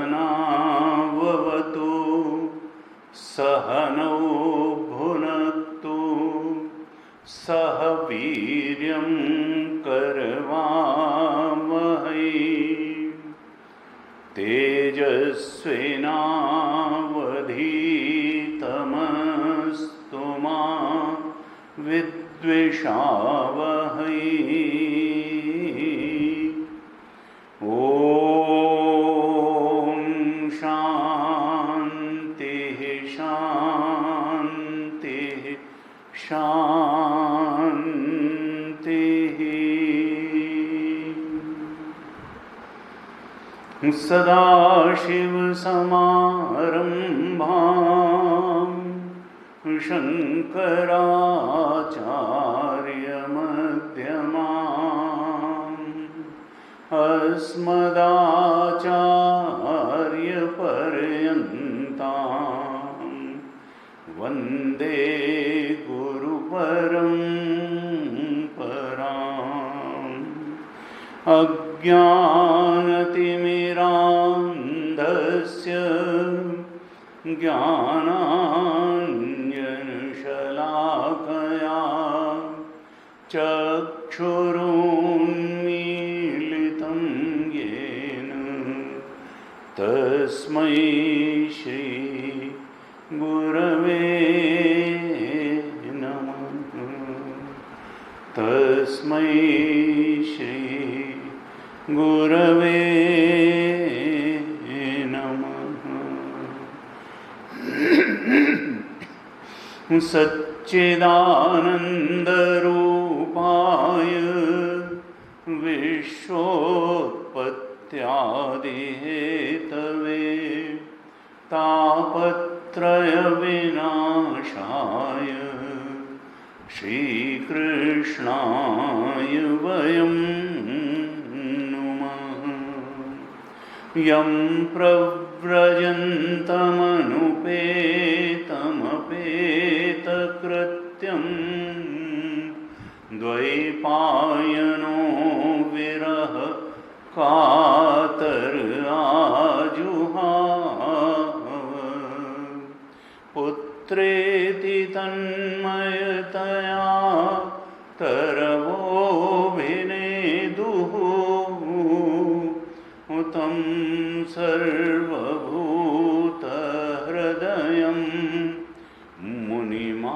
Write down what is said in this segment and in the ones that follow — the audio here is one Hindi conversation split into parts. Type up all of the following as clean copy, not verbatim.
सहनाववतु सहनौ भुनक्तु सह वीर्यं करवावहै तेजस्विनावधीतमस्तु मा विद्विषावहै। ओम शांति शांति शांति। सदाशिवसमारम्भां शङ्कराचार्यमध्यमाम् अस्मदाचार्यपर्यन्तां वन्दे गुरुपरम्पराम्। अज्ञानतिमिरान्धस्य ज्ञानाञ्जनशलाकया चक्षुरुन्मीलितं येन तस्मै श्री गुरवे नमः। तस्मै श्री गुरवे नमः। सच्चिदानन्दरूपाय विश्वोत्पत्त्यादिहेतवे तापत्रयविनाशाय श्रीकृष्णाय वयं यं प्रव्रजन्तमनुपेतमपेतकृत्यं द्वैपायनो विरह कातर आजुहाव पुत्रेति तन्मयतया तरवोभिनेदुः तं सर्वभूतहृदयं मुनिमानतोऽस्मि।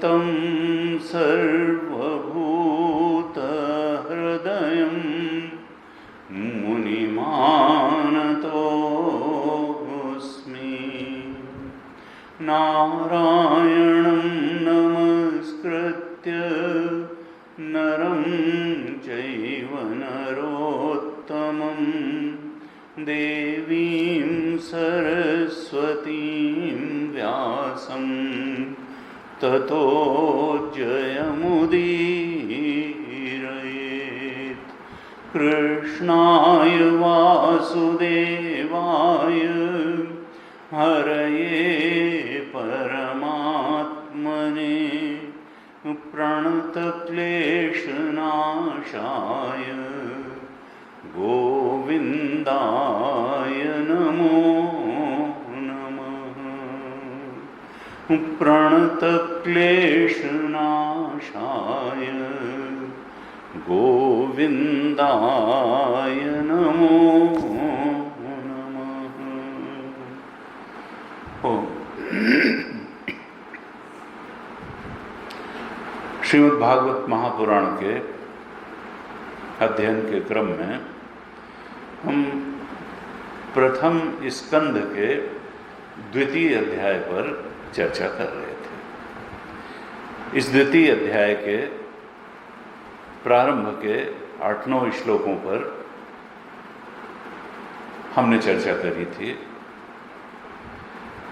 तं सर्वभूतहृदयं मुनिमानतोऽस्मि। नारायणं नमस्कृत्य नरं चैव नरोत्तमं देवीं सरस्वतीं व्यासं ततो जयमुदीरयेत्। कृष्णाय वासुदेवाय हरये परमात्मने प्रणतक्लेशनाशाय गोविन्दाय नमो नमः। प्रणतक्लेशनाशाय गोविन्दाय नमो नमः। श्रीमद् भागवत महापुराण के अध्ययन के क्रम में हम प्रथम स्कंद के द्वितीय अध्याय पर चर्चा कर रहे थे। इस द्वितीय अध्याय के प्रारंभ के 8-9 श्लोकों पर हमने चर्चा करी थी।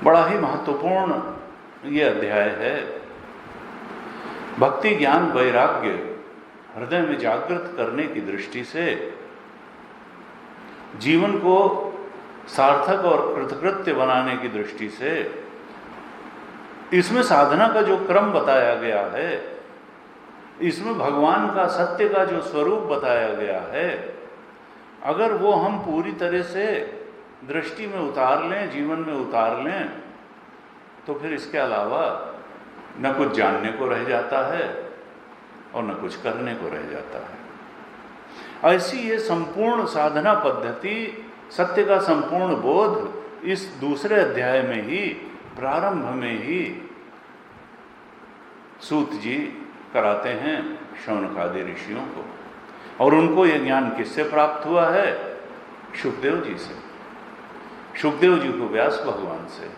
बड़ा ही महत्वपूर्ण ये अध्याय है। भक्ति ज्ञान वैराग्य हृदय में जागृत करने की दृष्टि से जीवन को सार्थक और कृतकृत्य बनाने की दृष्टि से इसमें साधना का जो क्रम बताया गया है इसमें भगवान का, सत्य का जो स्वरूप बताया गया है, अगर वो हम पूरी तरह से दृष्टि में उतार लें, जीवन में उतार लें, तो फिर इसके अलावा न कुछ जानने को रह जाता है और न कुछ करने को रह जाता है। ऐसी ये संपूर्ण साधना पद्धति, सत्य का संपूर्ण बोध इस दूसरे अध्याय में ही, प्रारंभ में ही सूत जी कराते हैं शौनकादि ऋषियों को। और उनको यह ज्ञान किससे प्राप्त हुआ है? शुकदेव जी से, शुकदेव जी को व्यास भगवान से।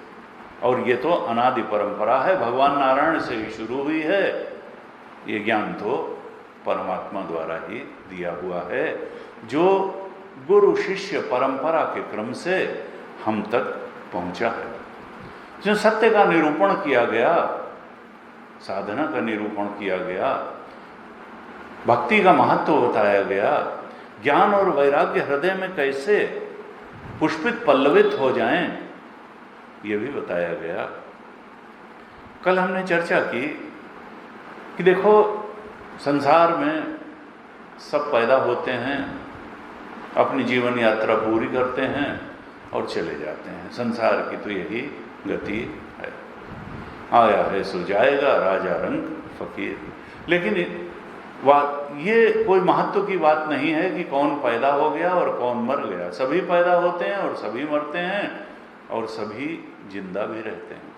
और ये तो अनादि परंपरा है, भगवान नारायण से ही शुरू हुई है। ये ज्ञान तो परमात्मा द्वारा ही दिया हुआ है, जो गुरु शिष्य परंपरा के क्रम से हम तक पहुंचा है। जो सत्य का निरूपण किया गया, साधना का निरूपण किया गया, भक्ति का महत्व बताया गया, ज्ञान और वैराग्य हृदय में कैसे पुष्पित पल्लवित हो जाएं, ये भी बताया गया। कल हमने चर्चा की कि देखो, संसार में सब पैदा होते हैं, अपनी जीवन यात्रा पूरी करते हैं और चले जाते हैं। संसार की तो यही गति है। आया है सो जाएगा, राजा रंग फकीर। लेकिन ये कोई महत्व की बात नहीं है कि कौन पैदा हो गया और कौन मर गया। सभी पैदा होते हैं और सभी मरते हैं और सभी जिंदा भी रहते हैं।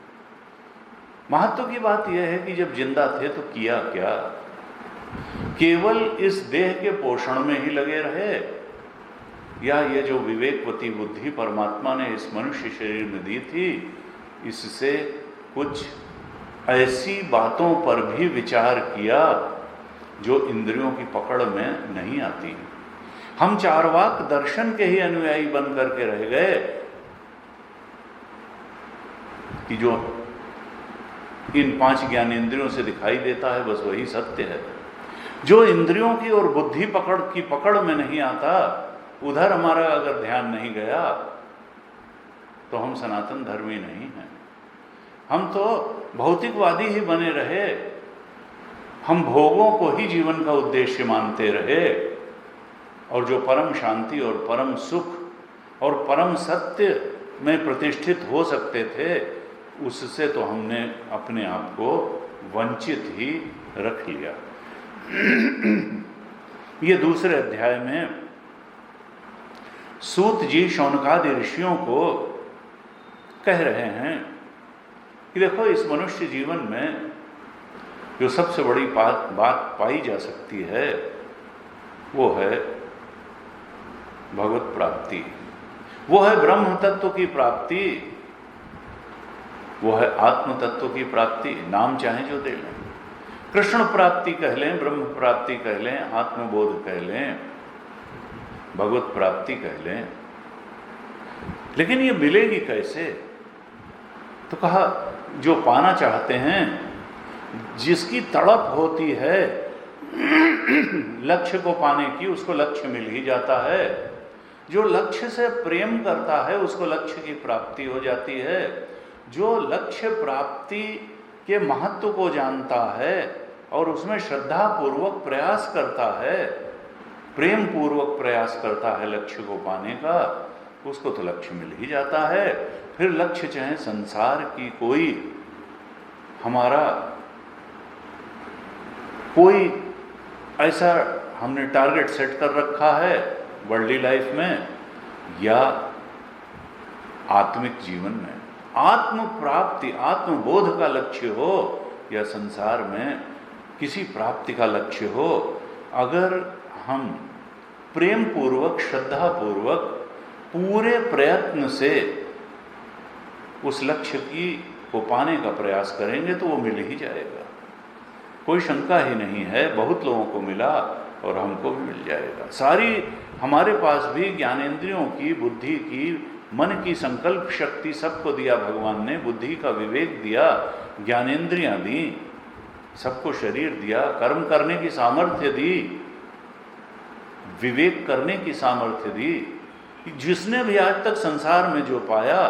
महत्व की बात यह है कि जब जिंदा थे तो किया क्या? केवल इस देह के पोषण में ही लगे रहे, या ये जो विवेकवती बुद्धि परमात्मा ने इस मनुष्य शरीर में दी थी, इससे कुछ ऐसी बातों पर भी विचार किया जो इंद्रियों की पकड़ में नहीं आती। हम चार्वाक दर्शन के ही अनुयायी बन करके रह गए कि जो इन 5 ज्ञानेंद्रियों से दिखाई देता है बस वही सत्य है। जो इंद्रियों की और बुद्धि पकड़ में नहीं आता, उधर हमारा अगर ध्यान नहीं गया तो हम सनातन धर्मी नहीं हैं। हम तो भौतिकवादी ही बने रहे, हम भोगों को ही जीवन का उद्देश्य मानते रहे, और जो परम शांति और परम सुख और परम सत्य में प्रतिष्ठित हो सकते थे, उससे तो हमने अपने आप को वंचित ही रख लिया। ये दूसरे अध्याय में सूत जी शौनकादि ऋषियों को कह रहे हैं कि देखो, इस मनुष्य जीवन में जो सबसे बड़ी बात पाई जा सकती है वो है भगवत प्राप्ति, वो है ब्रह्म तत्व की प्राप्ति, वो है आत्म तत्व की प्राप्ति। नाम चाहे जो दे लें, कृष्ण प्राप्ति कह लें, ब्रह्म प्राप्ति कह लें, आत्मबोध कह लें, भगवत प्राप्ति कह लें। लेकिन ये मिलेगी कैसे? तो कहा, जो पाना चाहते हैं, जिसकी तड़प होती है लक्ष्य को पाने की, उसको लक्ष्य मिल ही जाता है। जो लक्ष्य से प्रेम करता है उसको लक्ष्य की प्राप्ति हो जाती है। जो लक्ष्य प्राप्ति के महत्व को जानता है और उसमें श्रद्धा पूर्वक प्रयास करता है, प्रेम पूर्वक प्रयास करता है लक्ष्य को पाने का, उसको तो लक्ष्य मिल ही जाता है। फिर लक्ष्य चाहे संसार की कोई हमारा कोई ऐसा हमने टारगेट सेट कर रखा है वर्ल्डली लाइफ में, या आत्मिक जीवन में आत्म प्राप्ति, आत्मबोध का लक्ष्य हो, या संसार में किसी प्राप्ति का लक्ष्य हो, अगर हम प्रेम पूर्वक, श्रद्धा पूर्वक, पूरे प्रयत्न से उस लक्ष्य को पाने का प्रयास करेंगे तो वो मिल ही जाएगा। कोई शंका ही नहीं है, बहुत लोगों को मिला और हमको भी मिल जाएगा। सारी हमारे पास भी ज्ञानेंद्रियों की, बुद्धि की, मन की संकल्प शक्ति सबको दिया भगवान ने, बुद्धि का विवेक दिया, ज्ञानेंद्रियां दी, सबको शरीर दिया, कर्म करने की सामर्थ्य दी, विवेक करने की सामर्थ्य दी। जिसने भी आज तक संसार में जो पाया,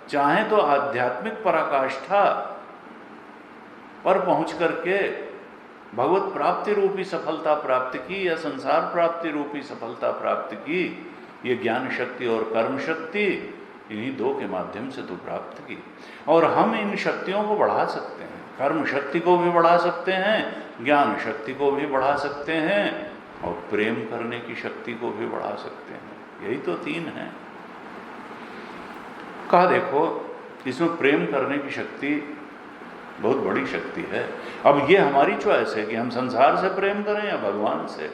चाहे तो आध्यात्मिक पराकाष्ठा पर पहुंच करके भगवत प्राप्ति रूपी सफलता प्राप्त की या संसार प्राप्ति रूपी सफलता प्राप्त की, ये ज्ञान शक्ति और कर्म शक्ति, इन्हीं दो के माध्यम से तो प्राप्त की। और हम इन शक्तियों को बढ़ा सकते हैं, कर्म शक्ति को भी बढ़ा सकते हैं, ज्ञान शक्ति को भी बढ़ा सकते हैं, और प्रेम करने की शक्ति को भी बढ़ा सकते हैं। यही तो तीन है। कहा देखो, इसमें प्रेम करने की शक्ति बहुत बड़ी शक्ति है। अब ये हमारी चॉइस है कि हम संसार से प्रेम करें या भगवान से।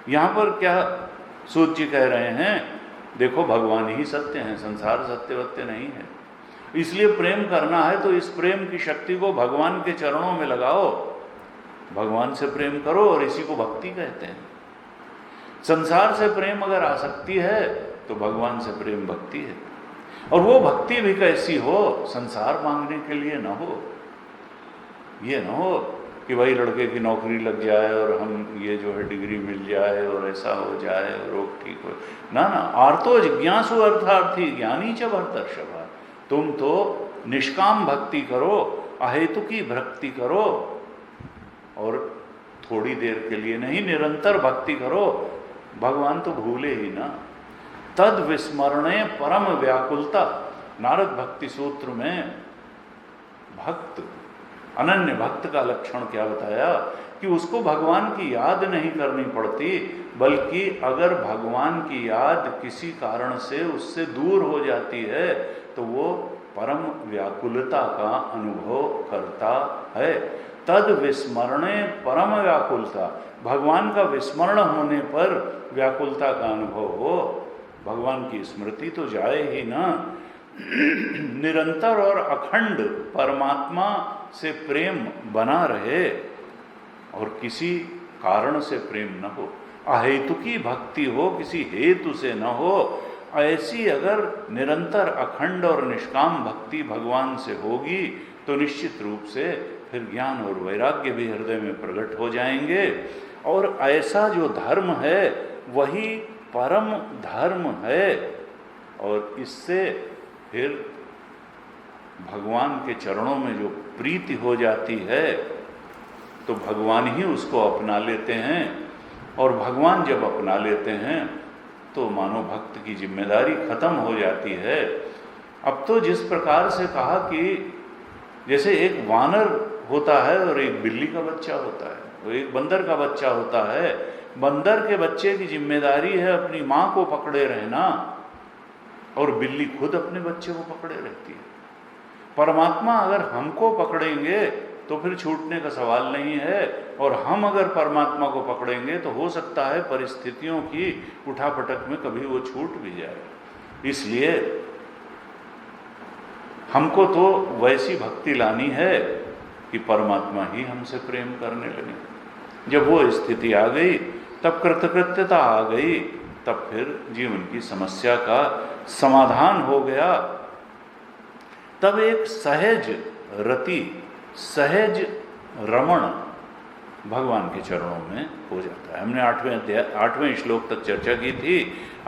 यहाँ पर क्या सूत जी कह रहे हैं, देखो भगवान ही सत्य हैं, संसार सत्यवत्य नहीं है। इसलिए प्रेम करना है तो इस प्रेम की शक्ति को भगवान के चरणों में लगाओ, भगवान से प्रेम करो, और इसी को भक्ति कहते हैं। संसार से प्रेम अगर आसक्ति है तो भगवान से प्रेम भक्ति है। और वो भक्ति भी कैसी हो, संसार मांगने के लिए न हो। ये न हो कि भाई लड़के की नौकरी लग जाए और हम ये जो है डिग्री मिल जाए और ऐसा हो जाए और रोग ठीक हो। ना ना, आर्तो जिज्ञासु अर्थार्थी ज्ञानी च भरतर्षभा। तुम तो निष्काम भक्ति करो, अहेतुकी भक्ति करो, और थोड़ी देर के लिए नहीं, निरंतर भक्ति करो। भगवान तो भूले ही ना। तद विस्मरणे परम व्याकुलता। नारद भक्ति सूत्र में भक्त, अनन्य भक्त का लक्षण क्या बताया कि उसको भगवान की याद नहीं करनी पड़ती, बल्कि अगर भगवान की याद किसी कारण से उससे दूर हो जाती है तो वो परम व्याकुलता का अनुभव करता है। तद विस्मरणे परम व्याकुलता। भगवान का विस्मरण होने पर व्याकुलता का अनुभव हो। भगवान की स्मृति तो जाए ही ना। निरंतर और अखंड परमात्मा से प्रेम बना रहे और किसी कारण से प्रेम न हो, अहेतुकी भक्ति हो, किसी हेतु से न हो। ऐसी अगर निरंतर अखंड और निष्काम भक्ति भगवान से होगी तो निश्चित रूप से फिर ज्ञान और वैराग्य भी हृदय में प्रकट हो जाएंगे। और ऐसा जो धर्म है वही परम धर्म है, और इससे फिर भगवान के चरणों में जो प्रीति हो जाती है तो भगवान ही उसको अपना लेते हैं। और भगवान जब अपना लेते हैं तो मानो भक्त की जिम्मेदारी खत्म हो जाती है। अब तो जिस प्रकार से कहा कि जैसे एक वानर होता है और एक बिल्ली का बच्चा होता है, तो एक बंदर का बच्चा होता है। बंदर के बच्चे की जिम्मेदारी है अपनी माँ को पकड़े रहना, और बिल्ली खुद अपने बच्चे को पकड़े रहती है। परमात्मा अगर हमको पकड़ेंगे तो फिर छूटने का सवाल नहीं है, और हम अगर परमात्मा को पकड़ेंगे तो हो सकता है परिस्थितियों की उठापटक में कभी वो छूट भी जाए। इसलिए हमको तो वैसी भक्ति लानी है कि परमात्मा ही हमसे प्रेम करने लगे। जब वो स्थिति आ गई, तब कृतकृत्यता आ गई, तब फिर जीवन की समस्या का समाधान हो गया। तब एक सहज रति, सहज रमण भगवान के चरणों में हो जाता है। हमने 8वें श्लोक तक चर्चा की थी।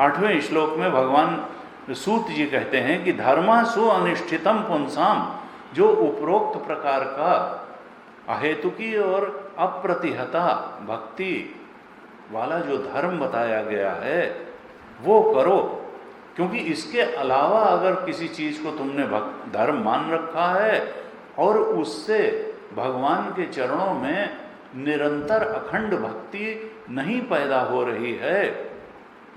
8वें श्लोक में भगवान सूत जी कहते हैं कि धर्मा सु अनिष्ठितम पुंसाम, जो उपरोक्त प्रकार का अहेतुकी और अप्रतिहता भक्ति वाला जो धर्म बताया गया है वो करो, क्योंकि इसके अलावा अगर किसी चीज को तुमने धर्म मान रखा है और उससे भगवान के चरणों में निरंतर अखंड भक्ति नहीं पैदा हो रही है,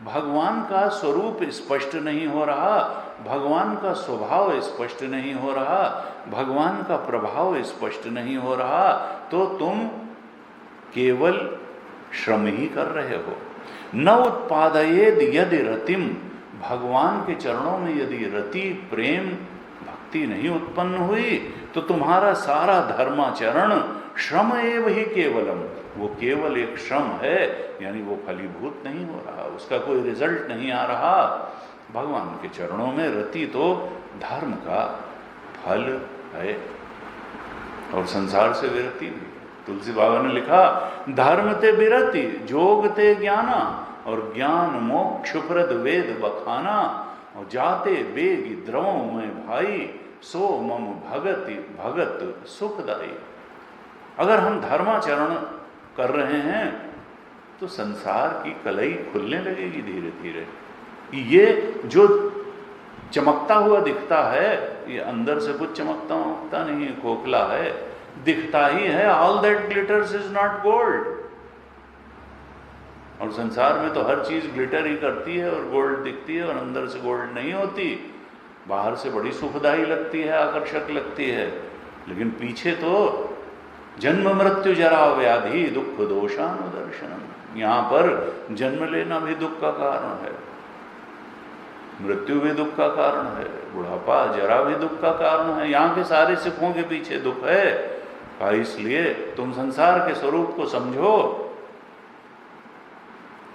भगवान का स्वरूप स्पष्ट नहीं हो रहा, भगवान का स्वभाव स्पष्ट नहीं हो रहा, भगवान का प्रभाव स्पष्ट नहीं हो रहा, तो तुम केवल श्रम ही कर रहे हो। न उत्पादयेद यदि रतिम, भगवान के चरणों में यदि रति प्रेम भक्ति नहीं उत्पन्न हुई तो तुम्हारा सारा धर्माचरण श्रम एव ही केवलम, वो केवल एक श्रम है, यानी वो फलीभूत नहीं हो रहा, उसका कोई रिजल्ट नहीं आ रहा। भगवान के चरणों में रति तो धर्म का फल है, और संसार से विरति भी। तुलसी बाबा ने लिखा, धर्म ते विरति जोग ते ज्ञाना, और ज्ञान मोक्षप्रद वेद बखाना, और जाते बेगी द्रवों में भाई, सो मम भगत सुखदाई। अगर हम धर्माचरण कर रहे हैं तो संसार की कलई खुलने लगेगी धीरे धीरे। ये जो चमकता हुआ दिखता है, ये अंदर से कुछ चमकता वमकता नहीं है, खोखला है, दिखता ही है। All that glitters is not gold. और संसार में तो हर चीज ग्लिटर ही करती है और गोल्ड दिखती है और अंदर से गोल्ड नहीं होती। बाहर से बड़ी सुखदायी लगती है, आकर्षक लगती है, लेकिन पीछे तो जन्म मृत्यु जरा व्याधि दुख दोषानुदर्शनम। यहां पर जन्म लेना भी दुख का कारण है, मृत्यु भी दुख का कारण है, बुढ़ापा जरा भी दुख का कारण है। यहाँ के सारे सुखों के पीछे दुख है। इसलिए तुम संसार के स्वरूप को समझो।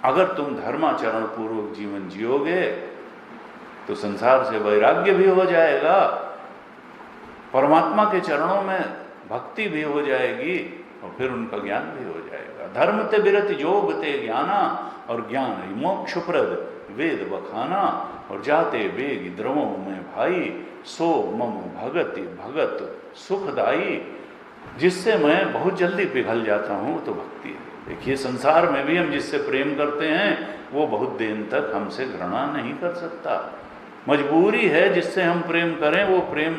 अगर तुम धर्माचरण पूर्वक जीवन जियोगे तो संसार से वैराग्य भी हो जाएगा, परमात्मा के चरणों में भक्ति भी हो जाएगी और फिर उनका ज्ञान भी हो जाएगा। धर्म ते विरत योग ते ज्ञाना, और ज्ञान मोक्षप्रद वेद बखाना, और जाते वेग द्रवों में भाई, सो मम भगति भगत सुखदाई। जिससे मैं बहुत जल्दी पिघल जाता हूँ तो भक्ति है। देखिए, संसार में भी हम जिससे प्रेम करते हैं वो बहुत दिन तक हमसे घृणा नहीं कर सकता। मजबूरी है जिससे हम प्रेम करें, वो प्रेम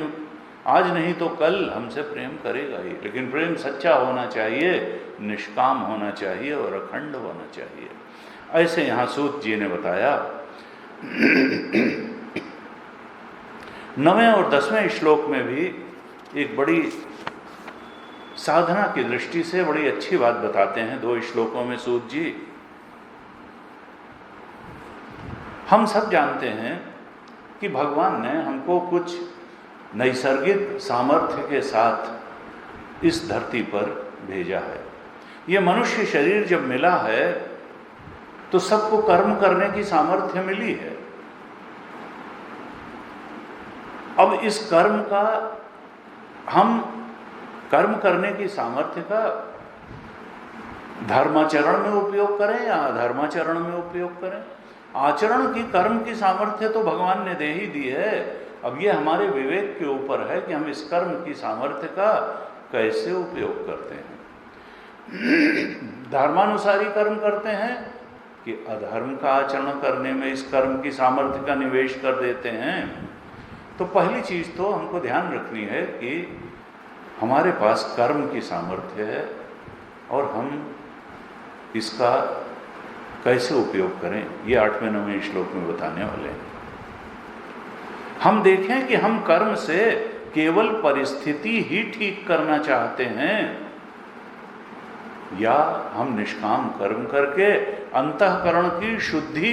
आज नहीं तो कल हमसे प्रेम करेगा ही। लेकिन प्रेम सच्चा होना चाहिए, निष्काम होना चाहिए और अखंड होना चाहिए। ऐसे यहाँ सूत जी ने बताया। 9वें और 10वें श्लोक में भी एक बड़ी साधना की दृष्टि से बड़ी अच्छी बात बताते हैं 2 श्लोकों में सूत जी। हम सब जानते हैं कि भगवान ने हमको कुछ नैसर्गिक सामर्थ्य के साथ इस धरती पर भेजा है। ये मनुष्य शरीर जब मिला है तो सबको कर्म करने की सामर्थ्य मिली है। अब इस कर्म का हम कर्म करने की सामर्थ्य का धर्माचरण में उपयोग करें या अधर्माचरण में उपयोग करें। आचरण की कर्म की सामर्थ्य तो भगवान ने दे ही दी है। अब ये हमारे विवेक के ऊपर है कि हम इस कर्म की सामर्थ्य का कैसे उपयोग करते हैं। धर्मानुसारी कर्म करते हैं कि अधर्म का आचरण करने में इस कर्म की सामर्थ्य का निवेश कर देते हैं। तो पहली चीज तो हमको ध्यान रखनी है कि हमारे पास कर्म की सामर्थ्य है और हम इसका कैसे उपयोग करें, ये 8वें 9वें श्लोक में बताने वाले हैं। हम देखें कि हम कर्म से केवल परिस्थिति ही ठीक करना चाहते हैं या हम निष्काम कर्म करके अंतःकरण की शुद्धि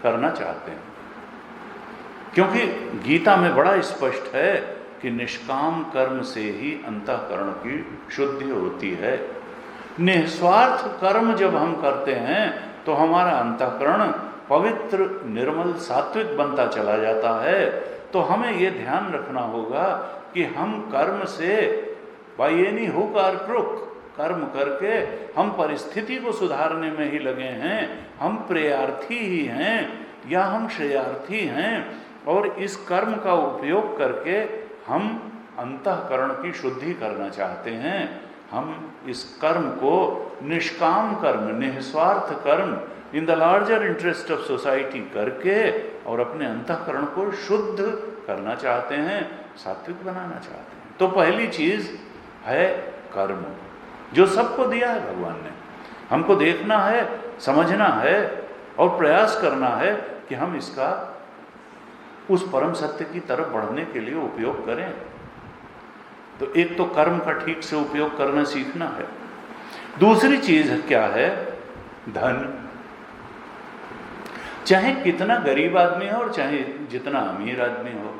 करना चाहते हैं। क्योंकि गीता में बड़ा स्पष्ट है कि निष्काम कर्म से ही अंतःकरण की शुद्धि होती है। निस्वार्थ कर्म जब हम करते हैं तो हमारा अंतःकरण पवित्र निर्मल सात्विक बनता चला जाता है। तो हमें ये ध्यान रखना होगा कि हम कर्म से बाय एनी हुक और क्रुक कर्म करके हम परिस्थिति को सुधारने में ही लगे हैं। हम प्रेयार्थी ही हैं या हम श्रेयार्थी हैं, और इस कर्म का उपयोग करके हम अंतःकरण की शुद्धि करना चाहते हैं। हम इस कर्म को निष्काम कर्म, निस्वार्थ कर्म, in the larger interest of society करके और अपने अंतःकरण को शुद्ध करना चाहते हैं, सात्विक बनाना चाहते हैं। तो पहली चीज है कर्म, जो सबको दिया है भगवान ने। हमको देखना है, समझना है और प्रयास करना है कि हम इसका उस परम सत्य की तरफ बढ़ने के लिए उपयोग करें। तो एक तो कर्म का ठीक से उपयोग करना सीखना है। दूसरी चीज क्या है? धन। चाहे कितना गरीब आदमी हो और चाहे जितना अमीर आदमी हो,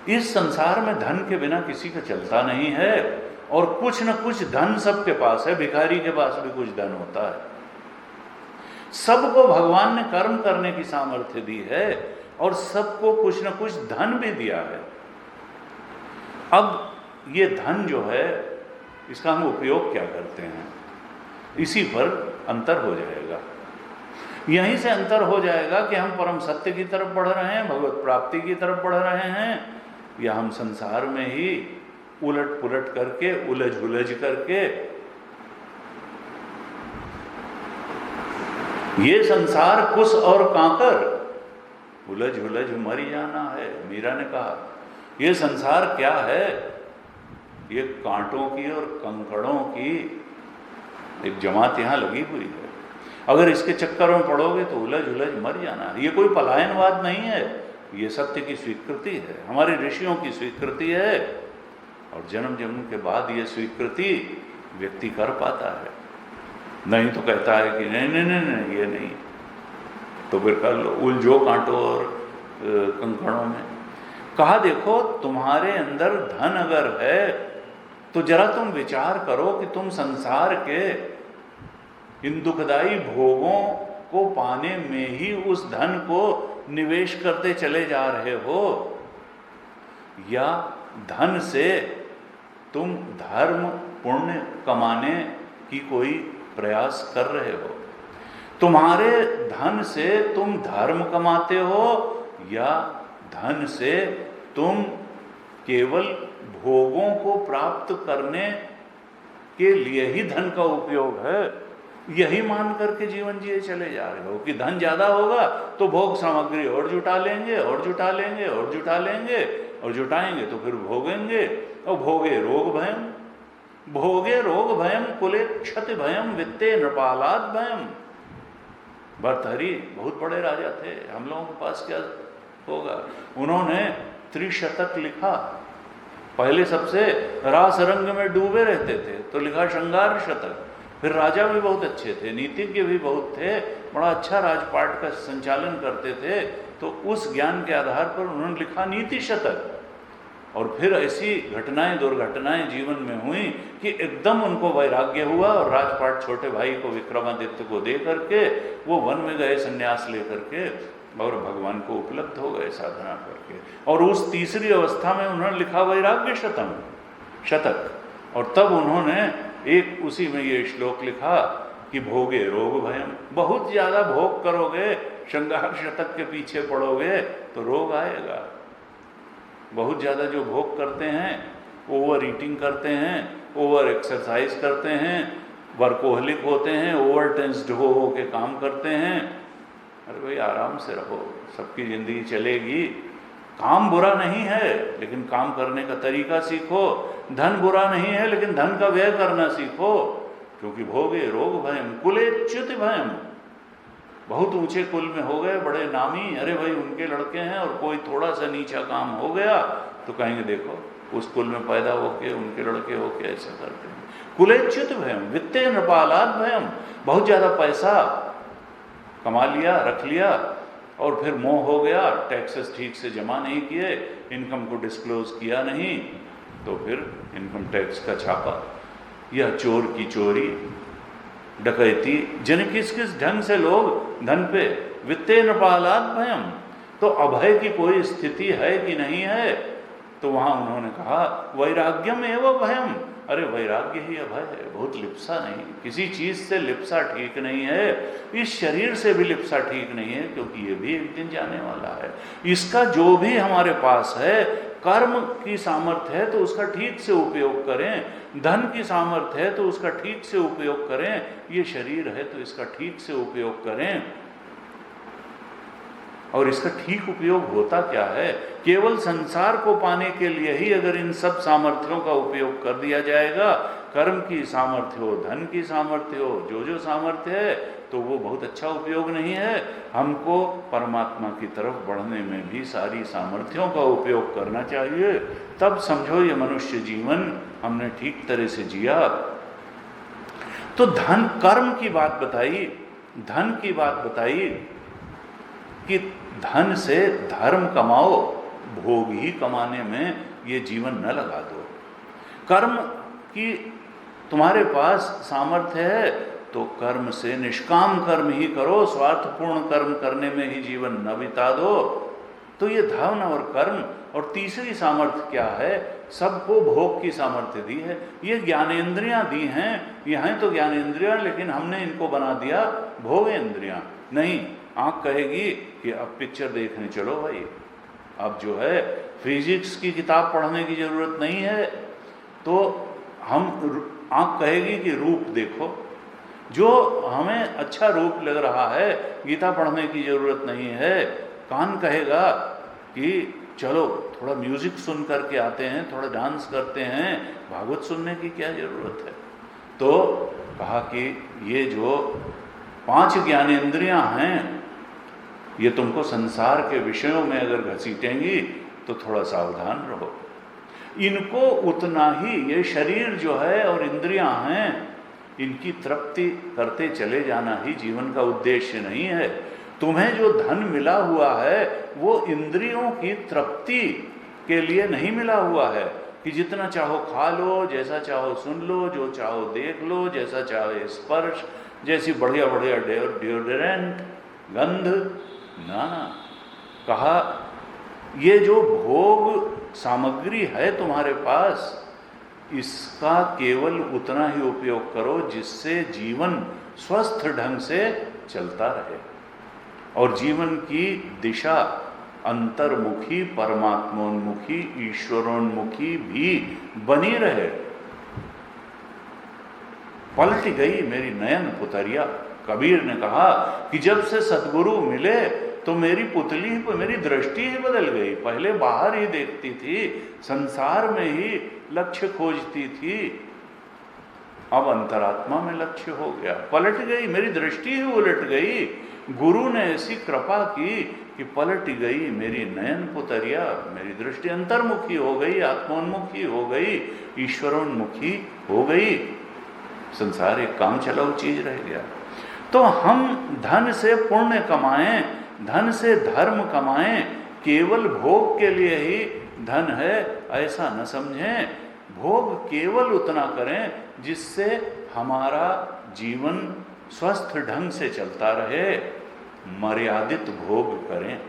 इस संसार में धन के बिना किसी का चलता नहीं है। और कुछ न कुछ धन सबके पास है, भिखारी के पास भी कुछ धन होता है। सबको भगवान ने कर्म करने की सामर्थ्य दी है और सबको कुछ न कुछ धन भी दिया है। अब ये धन जो है, इसका हम उपयोग क्या करते हैं, इसी पर अंतर हो जाएगा। यहीं से अंतर हो जाएगा कि हम परम सत्य की तरफ बढ़ रहे हैं, भगवत प्राप्ति की तरफ बढ़ रहे हैं, या हम संसार में ही उलट पुलट करके, उलझ उलझ करके ये संसार कुस और कांकर, उलझ उलझ मर जाना है। मीरा ने कहा ये संसार क्या है, ये कांटों की और कंकड़ों की एक जमात यहाँ लगी हुई है। अगर इसके चक्करों में पड़ोगे तो उलझ उलझ मर जाना है। ये कोई पलायनवाद नहीं है, ये सत्य की स्वीकृति है, हमारे ऋषियों की स्वीकृति है। और जन्म जन्म के बाद ये स्वीकृति व्यक्ति कर पाता है, नहीं तो कहता है कि नहीं नहीं नहीं, नहीं ये नहीं, तो फिर कर लो, उलझो कांटों और कंकड़ों में। कहा देखो तुम्हारे अंदर धन अगर है तो जरा तुम विचार करो कि तुम संसार के इन दुखदाई भोगों को पाने में ही उस धन को निवेश करते चले जा रहे हो, या धन से तुम धर्म पुण्य कमाने की कोई प्रयास कर रहे हो। तुम्हारे धन से तुम धर्म कमाते हो या धन से तुम केवल भोगों को प्राप्त करने के लिए ही धन का उपयोग है, यही मान करके जीवन जिए चले जा रहे हो कि धन ज्यादा होगा तो भोग सामग्री और जुटा लेंगे और जुटा लेंगे और जुटा लेंगे और जुटाएंगे तो फिर भोगेंगे। और भोगे रोग भयम, भोगे रोग भयम कुले क्षति भयम वित्ते नृपालाद भयम। भर्तहरि बहुत बड़े राजा थे, हम लोगों के पास क्या होगा। उन्होंने त्रिशतक लिखा, पहले सबसे रास रंग में डूबे रहते थे तो लिखा श्रृंगार शतक। फिर राजा भी बहुत अच्छे थे, नीतिज्ञ भी बहुत थे, बड़ा अच्छा राजपाट का संचालन करते थे, तो उस ज्ञान के आधार पर उन्होंने लिखा नीति शतक। और फिर ऐसी घटनाएं दुर्घटनाएं जीवन में हुई कि एकदम उनको वैराग्य हुआ और राजपाट छोटे भाई को विक्रमादित्य को दे करके वो वन में गए संन्यास लेकर के और भगवान को उपलब्ध हो गए साधना करके। और उस तीसरी अवस्था में उन्होंने लिखा वैराग्य शतक। और तब उन्होंने एक उसी में ये श्लोक लिखा कि भोगे रोग भयम, बहुत ज़्यादा भोग करोगे, श्रृंगार शतक के पीछे पड़ोगे तो रोग आएगा। बहुत ज़्यादा जो भोग करते हैं, ओवर ईटिंग करते हैं, ओवर एक्सरसाइज करते हैं, वर्कोहलिक होते हैं, ओवर टेंस्ड हो के काम करते हैं। अरे भाई आराम से रहो, सबकी ज़िंदगी चलेगी। काम बुरा नहीं है लेकिन काम करने का तरीका सीखो, धन बुरा नहीं है लेकिन धन का व्यय करना सीखो, क्योंकि भोगे रोग भयम कुले च्युत भयम। बहुत ऊंचे कुल में हो गए, बड़े नामी, अरे भाई उनके लड़के हैं, और कोई थोड़ा सा नीचा काम हो गया तो कहेंगे देखो उस कुल में पैदा होके उनके लड़के होके ऐसा करते हैं। कुलेच्युत भयम वित्ते नृपालाद भयम, बहुत ज़्यादा पैसा कमा लिया, रख लिया, और फिर मोह हो गया, टैक्सेस ठीक से जमा नहीं किए, इनकम को डिस्क्लोज किया नहीं, तो फिर इनकम टैक्स का छापा, यह चोर की चोरी, डकैती, जिन किस किस ढंग से लोग धन पे वित्ते नृपालाद भयम। तो अभय की कोई स्थिति है कि नहीं है, तो वहाँ उन्होंने कहा वैराग्यम एवं भयम। अरे वैराग्य ही अभय है, बहुत लिप्सा नहीं, किसी चीज़ से लिप्सा ठीक नहीं है, इस शरीर से भी लिप्सा ठीक नहीं है, क्योंकि ये भी एक दिन जाने वाला है। इसका जो भी हमारे पास है, कर्म की सामर्थ्य है तो उसका ठीक से उपयोग करें, धन की सामर्थ्य है तो उसका ठीक से उपयोग करें, ये शरीर है तो इसका ठीक से उपयोग करें। और इसका ठीक उपयोग होता क्या है, केवल संसार को पाने के लिए ही अगर इन सब सामर्थ्यों का उपयोग कर दिया जाएगा, कर्म की सामर्थ्य हो, धन की सामर्थ्य हो, जो जो सामर्थ्य है, तो वो बहुत अच्छा उपयोग नहीं है। हमको परमात्मा की तरफ बढ़ने में भी सारी सामर्थ्यों का उपयोग करना चाहिए, तब समझो ये मनुष्य जीवन हमने ठीक तरह से जिया। तो धन, कर्म की बात बताई, धन की बात बताई कि धन से धर्म कमाओ, भोग ही कमाने में ये जीवन न लगा दो। कर्म की तुम्हारे पास सामर्थ्य है तो कर्म से निष्काम कर्म ही करो, स्वार्थपूर्ण कर्म करने में ही जीवन न बिता दो। तो ये धन और कर्म, और तीसरी सामर्थ्य क्या है, सबको भोग की सामर्थ्य दी है। ये ज्ञानेंद्रियां दी हैं, ये हैं तो ज्ञानेंद्रियां, लेकिन हमने इनको बना दिया भोगेंद्रियां। नहीं, आँख कहेगी कि अब पिक्चर देखने चलो भाई, अब जो है फिजिक्स की किताब पढ़ने की ज़रूरत नहीं है, तो हम आँख कहेगी कि रूप देखो, जो हमें अच्छा रूप लग रहा है, गीता पढ़ने की जरूरत नहीं है, कान कहेगा कि चलो थोड़ा म्यूजिक सुन करके आते हैं, थोड़ा डांस करते हैं, भागवत सुनने की क्या जरूरत है। तो कहा कि ये जो 5 ज्ञानेंद्रियां हैं, ये तुमको संसार के विषयों में अगर घसीटेंगी तो थोड़ा सावधान रहो। इनको उतना ही, ये शरीर जो है और इंद्रियां हैं, इनकी तृप्ति करते चले जाना ही जीवन का उद्देश्य नहीं है। तुम्हें जो धन मिला हुआ है वो इंद्रियों की तृप्ति के लिए नहीं मिला हुआ है कि जितना चाहो खा लो, जैसा चाहो सुन लो, जो चाहो देख लो, जैसा चाहे स्पर्श, जैसी बढ़िया बढ़िया डिओड्रेंट, गंध, ना। कहा ये जो भोग सामग्री है तुम्हारे पास, इसका केवल उतना ही उपयोग करो जिससे जीवन स्वस्थ ढंग से चलता रहे और जीवन की दिशा अंतर्मुखी, परमात्मोन्मुखी, ईश्वरोन्मुखी भी बनी रहे। पलट गई मेरी नयन पुतरिया। कबीर ने कहा कि जब से सद्गुरु मिले तो मेरी पुतली, मेरी दृष्टि ही बदल गई। पहले बाहर ही देखती थी, संसार में ही लक्ष्य खोजती थी, अब अंतरात्मा में लक्ष्य हो गया। पलट गई मेरी दृष्टि ही, उलट गई। गुरु ने ऐसी कृपा की कि पलट गई मेरी नयन पुतरिया, मेरी दृष्टि अंतर्मुखी हो गई, आत्मोन्मुखी हो गई, ईश्वरोन्मुखी हो गई। संसार एक काम चलाऊ चीज रह गया। तो हम धन से पुण्य कमाएं, धन से धर्म कमाएं, केवल भोग के लिए ही धन है ऐसा न समझें। भोग केवल उतना करें जिससे हमारा जीवन स्वस्थ ढंग से चलता रहे। मर्यादित भोग करें,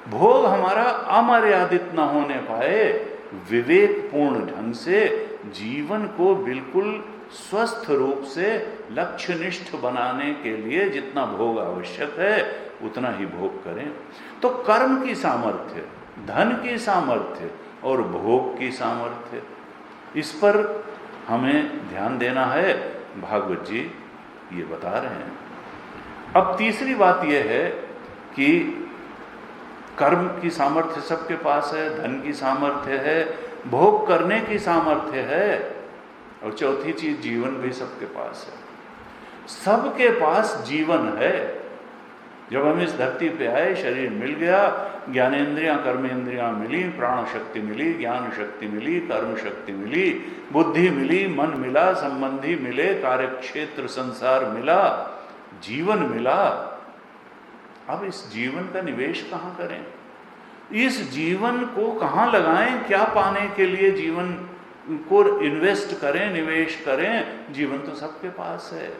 भोग हमारा अमर्यादित न होने पाए। विवेकपूर्ण ढंग से जीवन को बिल्कुल स्वस्थ रूप से लक्ष्यनिष्ठ बनाने के लिए जितना भोग आवश्यक है उतना ही भोग करें। तो कर्म की सामर्थ्य, धन की सामर्थ्य और भोग की सामर्थ्य, इस पर हमें ध्यान देना है। भागवत जी ये बता रहे हैं। अब तीसरी बात यह है कि कर्म की सामर्थ्य सबके पास है, धन की सामर्थ्य है, भोग करने की सामर्थ्य है, और चौथी चीज जीवन भी सबके पास है। सबके पास जीवन है। जब हम इस धरती पे आए, शरीर मिल गया, ज्ञानेंद्रियां कर्मेंद्रियां मिली, प्राण शक्ति मिली, ज्ञान शक्ति मिली, कर्म शक्ति मिली, बुद्धि मिली, मन मिला, संबंधी मिले, कार्यक्षेत्र संसार मिला, जीवन मिला। अब इस जीवन का निवेश कहाँ करें? इस जीवन को कहाँ लगाएं? क्या पाने के लिए जीवन को इन्वेस्ट करें, निवेश करें? जीवन तो सबके पास है।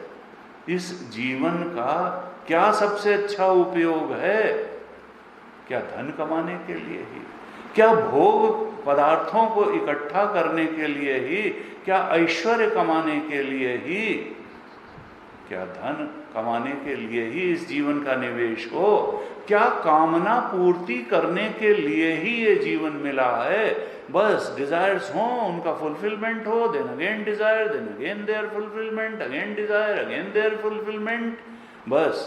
इस जीवन का क्या सबसे अच्छा उपयोग है? क्या धन कमाने के लिए ही? क्या भोग पदार्थों को इकट्ठा करने के लिए ही? क्या ऐश्वर्य कमाने के लिए ही? क्या धन कमाने के लिए ही इस जीवन का निवेश हो? क्या कामना पूर्ति करने के लिए ही ये जीवन मिला है? बस डिजायर्स हो, उनका फुलफिलमेंट हो, then again desire, then again their fulfilment, again desire, again their fulfilment. बस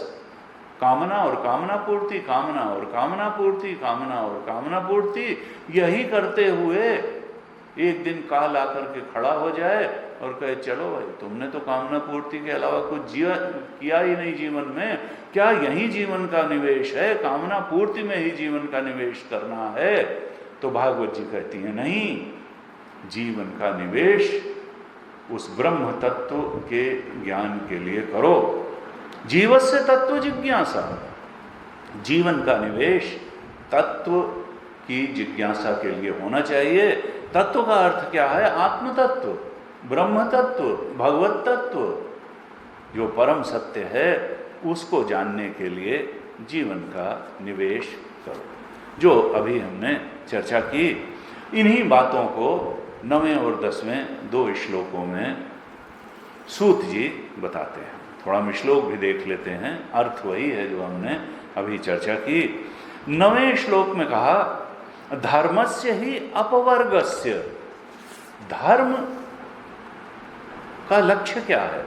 कामना और कामना पूर्ति, कामना और कामना पूर्ति, कामना और कामना पूर्ति, यही करते हुए एक दिन काल आकर के खड़ा हो जाए और कहे चलो भाई, तुमने तो कामना पूर्ति के अलावा कुछ किया ही नहीं जीवन में, क्या यही जीवन का निवेश है? कामना पूर्ति में ही जीवन का निवेश करना है? तो भागवत जी कहती है नहीं, जीवन का निवेश उस ब्रह्म तत्व के ज्ञान के लिए करो। जीवस्य तत्व जिज्ञासा, जीवन का निवेश तत्व की जिज्ञासा के लिए होना चाहिए। तत्व का अर्थ क्या है? आत्म तत्व, ब्रह्म तत्व, भगवत तत्व, जो परम सत्य है उसको जानने के लिए जीवन का निवेश करो। जो अभी हमने चर्चा की, इन्हीं बातों को 9वें और 10वें 2 श्लोकों में सूत जी बताते हैं। थोड़ा हम श्लोक भी देख लेते हैं, अर्थ वही है जो हमने अभी चर्चा की। 9वें श्लोक में कहा धर्मस्य ही अपवर्गस्य, धर्म का लक्ष्य क्या है?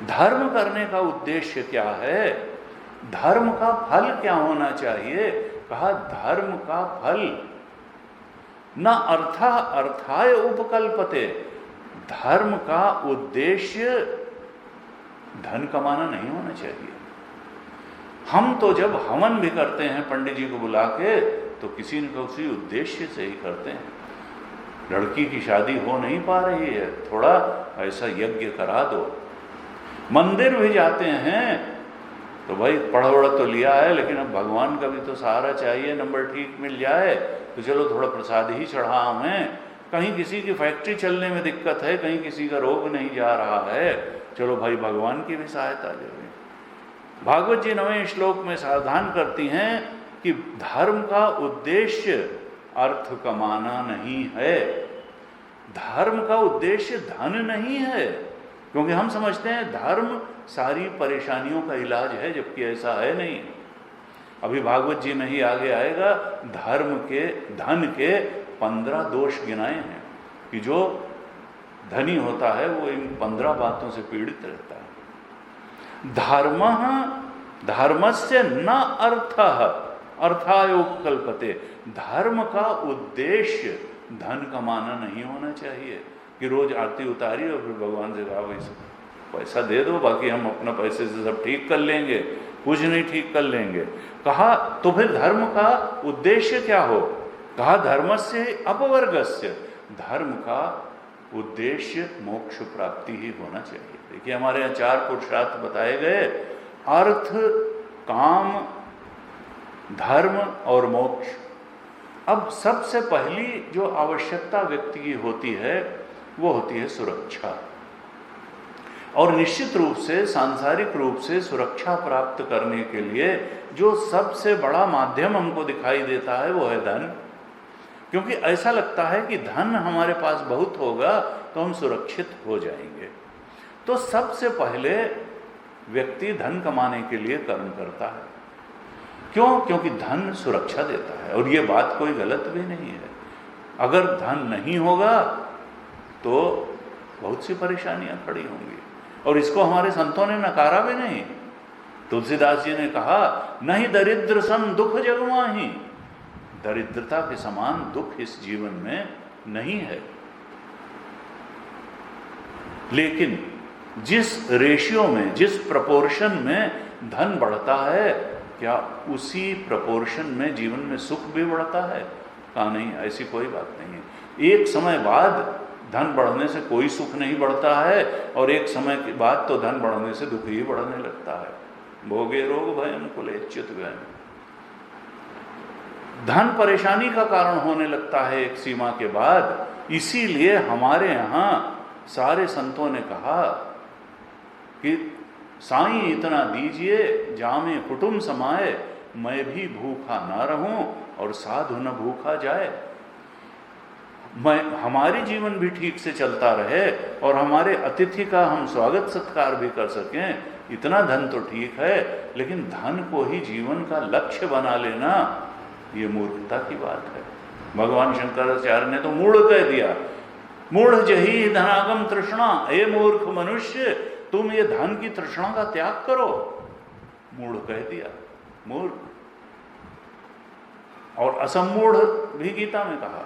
धर्म करने का उद्देश्य क्या है, धर्म का फल क्या होना चाहिए। कहा धर्म का फल न अर्था अर्थाय उपकल्पते, धर्म का उद्देश्य धन कमाना नहीं होना चाहिए। हम तो जब हवन भी करते हैं पंडित जी को बुला के तो किसी न किसी उद्देश्य से ही करते हैं। लड़की की शादी हो नहीं पा रही है, थोड़ा ऐसा यज्ञ करा दो। मंदिर भी जाते हैं तो भाई पढ़ तो लिया है, लेकिन अब भगवान का भी तो सहारा चाहिए, नंबर ठीक मिल जाए तो चलो थोड़ा प्रसाद ही चढ़ा हमें। कहीं किसी की फैक्ट्री चलने में दिक्कत है, कहीं किसी का रोग नहीं जा रहा है, चलो भाई भगवान की भी सहायता ले लें। भागवत जी 9वें श्लोक में सावधान करती हैं कि धर्म का उद्देश्य अर्थ कमाना नहीं है, धर्म का उद्देश्य धन नहीं है। क्योंकि हम समझते हैं धर्म सारी परेशानियों का इलाज है, जबकि ऐसा है नहीं। अभी भागवत जी में ही आगे आएगा, धर्म के धन के 15 दोष गिनाए हैं कि जो धनी होता है वो इन 15 बातों से पीड़ित रहता है। धर्मस्य न अर्थः अर्थाय उपकल्पते, धर्म का उद्देश्य धन कमाना नहीं होना चाहिए कि रोज आरती उतारी और फिर भगवान से कहा भाई पैसा दे दो, बाकी हम अपना पैसे से सब ठीक कर लेंगे, कुछ नहीं ठीक कर लेंगे। कहा तो फिर धर्म का उद्देश्य क्या हो। कहा धर्मस्य अपवर्गस्य, धर्म का उद्देश्य मोक्ष प्राप्ति ही होना चाहिए। देखिए हमारे यहाँ 4 पुरुषार्थ बताए गए, अर्थ, काम, धर्म और मोक्ष। अब सबसे पहली जो आवश्यकता व्यक्ति की होती है वो होती है सुरक्षा। और निश्चित रूप से सांसारिक रूप से सुरक्षा प्राप्त करने के लिए जो सबसे बड़ा माध्यम हमको दिखाई देता है वो है धन। क्योंकि ऐसा लगता है कि धन हमारे पास बहुत होगा तो हम सुरक्षित हो जाएंगे। तो सबसे पहले व्यक्ति धन कमाने के लिए कर्म करता है। क्यों? क्योंकि धन सुरक्षा देता है और ये बात कोई गलत भी नहीं है। अगर धन नहीं होगा तो बहुत सी परेशानियां खड़ी होंगी, और इसको हमारे संतों ने नकारा भी नहीं। तुलसीदास जी ने कहा, नहीं दरिद्र सम दुख जगमाही, दरिद्रता के समान दुख इस जीवन में नहीं है। लेकिन जिस रेशियो में, जिस प्रपोर्शन में धन बढ़ता है, क्या उसी प्रपोर्शन में जीवन में सुख भी बढ़ता है? कहा नहीं, ऐसी कोई बात नहीं है। एक समय बाद धन बढ़ने से कोई सुख नहीं बढ़ता है, और एक समय के बाद तो धन बढ़ने से दुख ही बढ़ने लगता है। भोगे रोग भयम कुलेच्युत भयम, धन परेशानी का कारण होने लगता है एक सीमा के बाद। इसीलिए हमारे यहाँ सारे संतों ने कहा कि साईं इतना दीजिए जामे कुटुंब समाए, मैं भी भूखा ना रहूं और साधु न भूखा जाए। हमारी जीवन भी ठीक से चलता रहे और हमारे अतिथि का हम स्वागत सत्कार भी कर सकें। इतना धन तो ठीक है, लेकिन धन को ही जीवन का लक्ष्य बना लेना ये मूर्खता की बात है। भगवान शंकराचार्य ने तो मूढ़ कह दिया, मूढ़ जही धनागम तृष्णा, हे मूर्ख मनुष्य तुम ये धन की तृष्णा का त्याग करो। मूढ़ कह दिया, मूर्ख। और असमूढ़ भी गीता में कहा।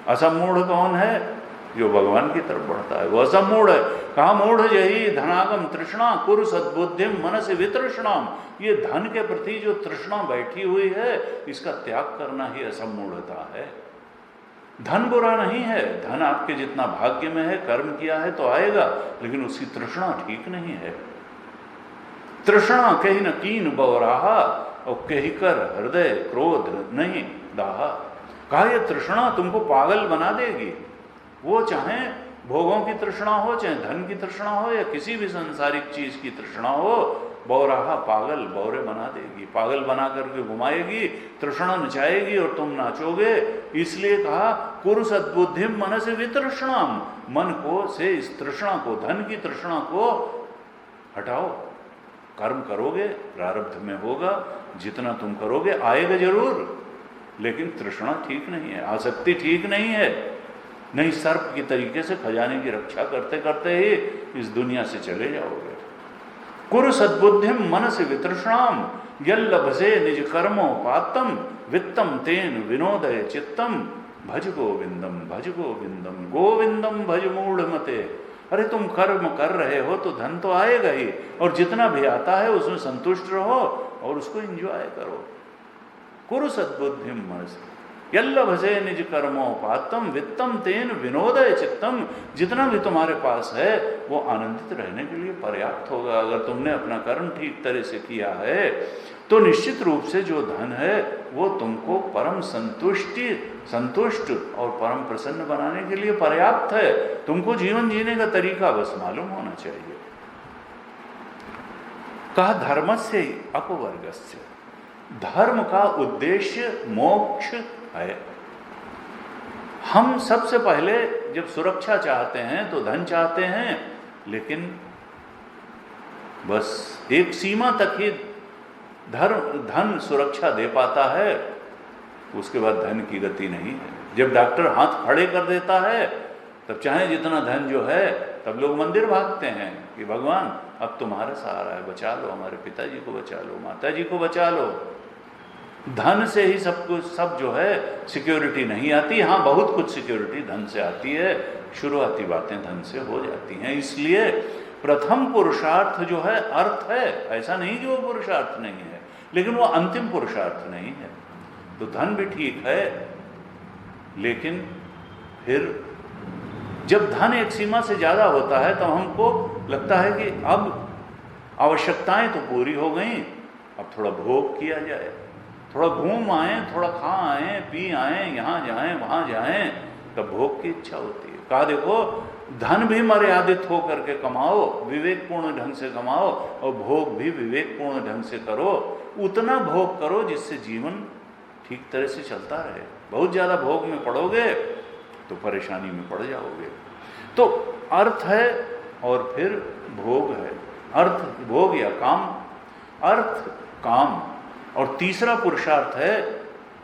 असमूढ़ कौन है? जो भगवान की तरफ बढ़ता है वो असमूढ़ है। कहा मूढ़ जही धनागम तृष्णा कुरु सद्बुद्धिम मनस वितृष्णाम, ये धन के प्रति जो तृष्णा बैठी हुई है इसका त्याग करना ही असमूढ़ता है। धन बुरा नहीं है, धन आपके जितना भाग्य में है, कर्म किया है तो आएगा, लेकिन उसकी तृष्णा ठीक नहीं है। तृष्णा कहीं न कीन बौराहा और कही कर हृदय क्रोध नहीं दाहा। कहा यह तृष्णा तुमको पागल बना देगी। वो चाहे भोगों की तृष्णा हो, चाहे धन की तृष्णा हो, या किसी भी सांसारिक चीज की तृष्णा हो, बौराहा पागल बौरे बना देगी, पागल बना करके घुमाएगी, तृष्णा नचाएगी और तुम नाचोगे। इसलिए कहा कुरु सद्बुद्धिम मनस वितृष्णाम, मन को से इस तृष्णा को, धन की तृष्णा को हटाओ। कर्म करोगे प्रारब्ध में होगा, जितना तुम करोगे आएगा जरूर, लेकिन तृष्णा ठीक नहीं है, आसक्ति ठीक नहीं है। नहीं सर्प की तरीके से खजाने की रक्षा करते करते ही इस दुनिया से चले जाओगे। कुरु सद्बुद्धिम मनसि वितृष्णाम यल्लभसे निज कर्मोपात्तम वित्तम तेन विनोदय चित्तम भज गोविंदम गोविंदम भज मूढ़मते। अरे तुम कर्म कर रहे हो तो धन तो आएगा ही, और जितना भी आता है उसमें संतुष्ट रहो और उसको एंजॉय करो। कुरु सद्बुद्धिम मनसि यल्लभसे निज कर्मोपात्तम वित्तम तेन विनोदय चित्तम। जितना भी तुम्हारे पास है वो आनंदित रहने के लिए पर्याप्त होगा। अगर तुमने अपना कर्म ठीक तरह से किया है तो निश्चित रूप से जो धन है वो तुमको परम संतुष्ट और परम प्रसन्न बनाने के लिए पर्याप्त है। तुमको जीवन जीने का तरीका बस मालूम होना चाहिए। कहा धर्मस्य अपवर्गस्य, धर्म का उद्देश्य मोक्ष है। हम सबसे पहले जब सुरक्षा चाहते हैं तो धन चाहते हैं, लेकिन बस एक सीमा तक ही धन सुरक्षा दे पाता है, उसके बाद धन की गति नहीं है। जब डॉक्टर हाथ खड़े कर देता है तब चाहे जितना धन जो है, तब लोग मंदिर भागते हैं कि भगवान अब तुम्हारा सहारा है, बचा लो, हमारे पिताजी को बचा लो, माताजी को बचा लो। धन से ही सब कुछ, सब जो है सिक्योरिटी नहीं आती। हाँ, बहुत कुछ सिक्योरिटी धन से आती है, शुरुआती बातें धन से हो जाती हैं। इसलिए प्रथम पुरुषार्थ जो है अर्थ है, ऐसा नहीं कि वो पुरुषार्थ नहीं है, लेकिन वो अंतिम पुरुषार्थ नहीं है। तो धन भी ठीक है, लेकिन फिर जब धन एक सीमा से ज़्यादा होता है तो हमको लगता है कि अब आवश्यकताएं तो पूरी हो गई, अब थोड़ा भोग किया जाए, थोड़ा घूम आए, थोड़ा खा आए, पी आए, यहाँ जाएं वहाँ जाएं, तब भोग की इच्छा होती है। कहा देखो, धन भी मर्यादित हो करके कमाओ, विवेकपूर्ण ढंग से कमाओ, और भोग भी विवेकपूर्ण ढंग से करो। उतना भोग करो जिससे जीवन ठीक तरह से चलता रहे। बहुत ज़्यादा भोग में पड़ोगे तो परेशानी में पड़ जाओगे। तो अर्थ है और फिर भोग है। अर्थ भोग या काम, अर्थ काम, और तीसरा पुरुषार्थ है,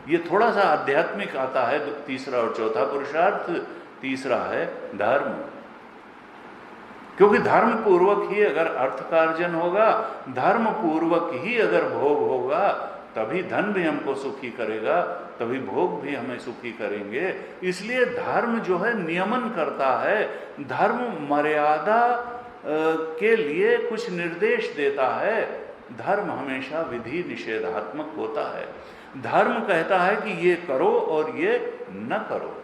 ये थोड़ा सा आध्यात्मिक आता है, तीसरा और चौथा पुरुषार्थ। तीसरा है धर्म, क्योंकि धर्म पूर्वक ही अगर अर्थ का अर्जन होगा, धर्म पूर्वक ही अगर भोग होगा, तभी धन भी हमको सुखी करेगा, तभी भोग भी हमें सुखी करेंगे। इसलिए धर्म जो है नियमन करता है, धर्म मर्यादा के लिए कुछ निर्देश देता है। धर्म हमेशा विधि निषेधात्मक होता है। धर्म कहता है कि ये करो और ये न करो,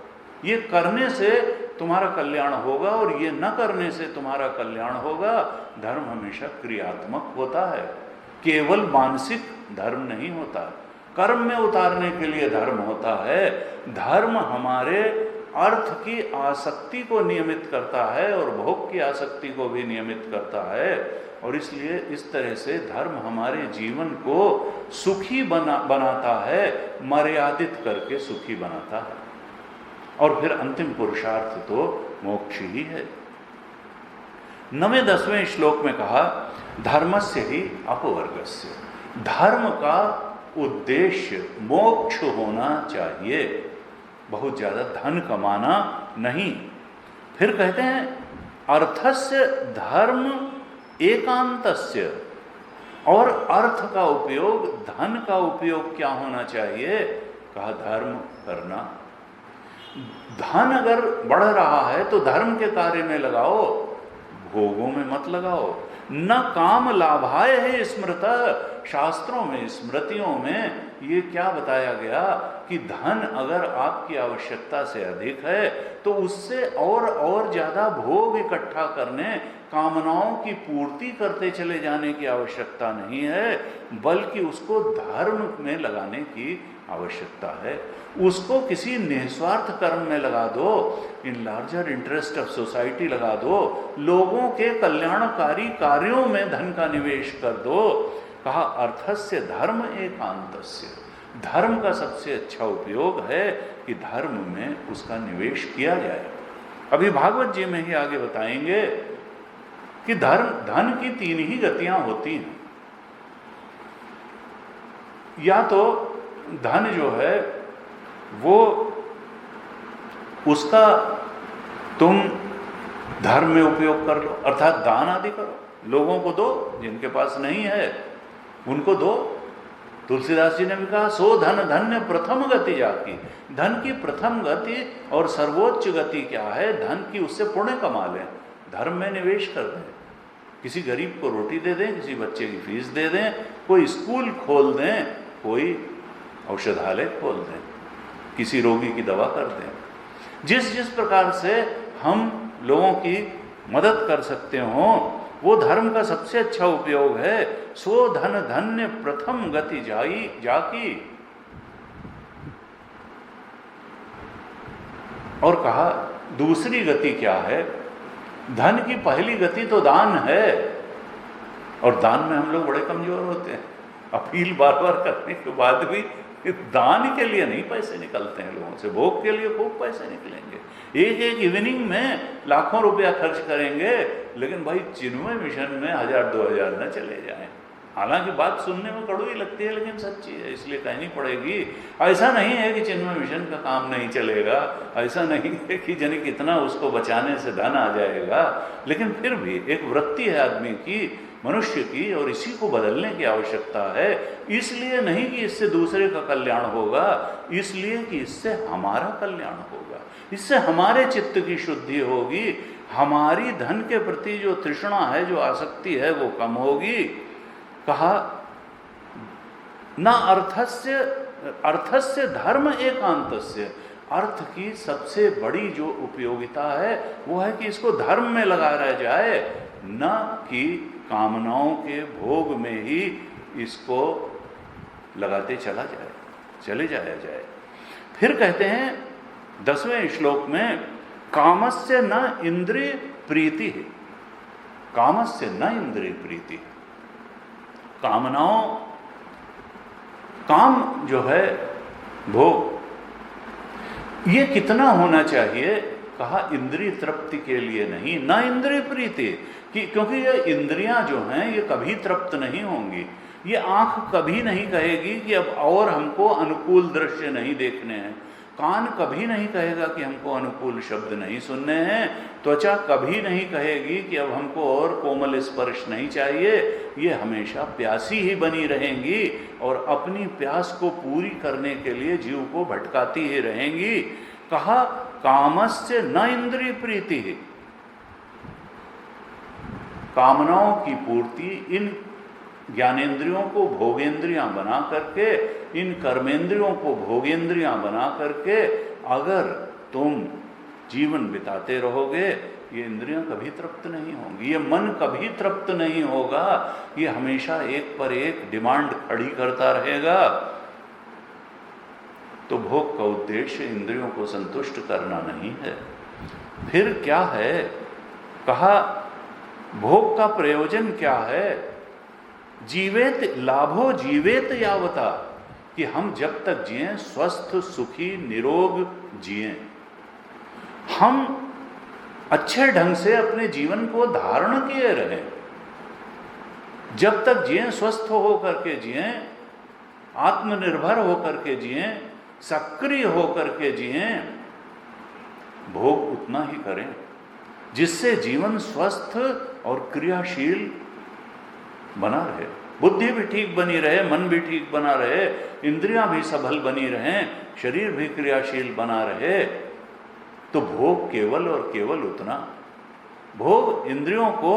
ये करने से तुम्हारा कल्याण होगा और ये न करने से तुम्हारा कल्याण होगा। धर्म हमेशा क्रियात्मक होता है, केवल मानसिक धर्म नहीं होता। कर्म में उतारने के लिए धर्म होता है। धर्म हमारे अर्थ की आसक्ति को नियमित करता है और भोग की आसक्ति को भी नियमित करता है, और इसलिए इस तरह से धर्म हमारे जीवन को सुखी बनाता है, मर्यादित करके सुखी बनाता है। और फिर अंतिम पुरुषार्थ तो मोक्ष ही है। 9वें-10वें श्लोक में कहा धर्मस्य ही अपवर्गस्य, धर्म का उद्देश्य मोक्ष होना चाहिए, बहुत ज्यादा धन कमाना नहीं। फिर कहते हैं अर्थस्य धर्म एकांतस्य, और अर्थ का उपयोग, धन का उपयोग क्या होना चाहिए? कहा धर्म करना। धन अगर बढ़ रहा है तो धर्म के कार्य में लगाओ, भोगों में मत लगाओ। न काम लाभाय है स्मृतः, शास्त्रों में, स्मृतियों में ये क्या बताया गया कि धन अगर आपकी आवश्यकता से अधिक है तो उससे और ज़्यादा भोग इकट्ठा करने, कामनाओं की पूर्ति करते चले जाने की आवश्यकता नहीं है, बल्कि उसको धर्म में लगाने की आवश्यकता है। उसको किसी निस्वार्थ कर्म में लगा दो, in larger interest of society लगा दो, लोगों के कल्याणकारी कार्यों में धन का निवेश कर दो। कहा अर्थस्य धर्म एकांतस्य, धर्म का सबसे अच्छा उपयोग है कि धर्म में उसका निवेश किया जाए। अभी भागवत जी में ही आगे बताएंगे कि धन की 3 ही गतियां होती हैं। या तो धन जो है वो उसका तुम धर्म में उपयोग कर लो, अर्थात दान आदि करो, लोगों को दो, जिनके पास नहीं है उनको दो। तुलसीदास जी ने भी कहा, सो धन धन्य प्रथम गति जाकी। धन की प्रथम गति और सर्वोच्च गति क्या है? धन की उससे पुण्य कमा लें, धर्म में निवेश कर दें, किसी गरीब को रोटी दे दें, किसी बच्चे की फीस दे दें, कोई स्कूल खोल दें, कोई औषधालय खोल दें, किसी रोगी की दवा कर दें। जिस जिस प्रकार से हम लोगों की मदद कर सकते हो वो धर्म का सबसे अच्छा उपयोग है। सो धन धन्य प्रथम गति जाकी। और कहा दूसरी गति क्या है? धन की पहली गति तो दान है, और दान में हम लोग बड़े कमजोर होते हैं। अपील बार बार करने के बाद भी दान के लिए नहीं पैसे निकलते हैं लोगों से, भोग के लिए खूब पैसे निकलेंगे, एक एक इवनिंग में लाखों रुपया खर्च करेंगे, लेकिन भाई चिन्मय मिशन में 1000-2000 न चले जाएं। हालांकि बात सुनने में कड़वी लगती है, लेकिन सच्ची है, इसलिए कहनी पड़ेगी। ऐसा नहीं है कि चिन्मय मिशन का काम नहीं चलेगा, ऐसा नहीं है कि जनिक इतना उसको बचाने से धन आ जाएगा, लेकिन फिर भी एक वृत्ति है आदमी की, मनुष्य की, और इसी को बदलने की आवश्यकता है। इसलिए नहीं कि इससे दूसरे का कल्याण होगा, इसलिए कि इससे हमारा कल्याण होगा, इससे हमारे चित्त की शुद्धि होगी, हमारी धन के प्रति जो तृष्णा है, जो आसक्ति है, वो कम होगी। कहा न अर्थस्य धर्म एकांतस्य। अर्थ की सबसे बड़ी जो उपयोगिता है वो है कि इसको धर्म में लगाया जाए, न कि कामनाओं के भोग में ही इसको लगाते चले जाया जाए। फिर कहते हैं 10वें श्लोक में, कामस्य न इंद्रिय प्रीति है। कामस्य न इंद्रिय प्रीति। कामनाओं, काम जो है भोग, ये कितना होना चाहिए? कहा इंद्रिय तृप्ति के लिए नहीं, न इंद्रिय प्रीति, क्योंकि ये इंद्रियां जो हैं ये कभी तृप्त नहीं होंगी। ये आंख कभी नहीं कहेगी कि अब और हमको अनुकूल दृश्य नहीं देखने हैं, कान कभी नहीं कहेगा कि हमको अनुकूल शब्द नहीं सुनने हैं, त्वचा कभी नहीं कहेगी कि अब हमको और कोमल स्पर्श नहीं चाहिए। ये हमेशा प्यासी ही बनी रहेंगी और अपनी प्यास को पूरी करने के लिए जीव को भटकाती ही रहेंगी। कहा कामस्य न इंद्रिय प्रीति है। कामनाओं की पूर्ति इन ज्ञानेंद्रियों को भोगेंद्रियां बना करके, इन कर्मेंद्रियों को भोगेंद्रियां बना करके अगर तुम जीवन बिताते रहोगे, ये इंद्रियां कभी तृप्त नहीं होंगी, ये मन कभी तृप्त नहीं होगा, ये हमेशा एक पर एक डिमांड खड़ी करता रहेगा। तो भोग का उद्देश्य इंद्रियों को संतुष्ट करना नहीं है। फिर क्या है? कहा भोग का प्रयोजन क्या है? जीवेत लाभो जीवेत यावता, कि हम जब तक जिएं स्वस्थ सुखी निरोग जिएं, हम अच्छे ढंग से अपने जीवन को धारण किए रहें। जब तक जिएं स्वस्थ होकर के जिएं, आत्मनिर्भर होकर के जिएं, सक्रिय होकर के जिएं, भोग उतना ही करें जिससे जीवन स्वस्थ और क्रियाशील बना रहे, बुद्धि भी ठीक बनी रहे, मन भी ठीक बना रहे, इंद्रियां भी सबल बनी रहें, शरीर भी क्रियाशील बना रहे। तो भोग केवल और केवल उतना, भोग इंद्रियों को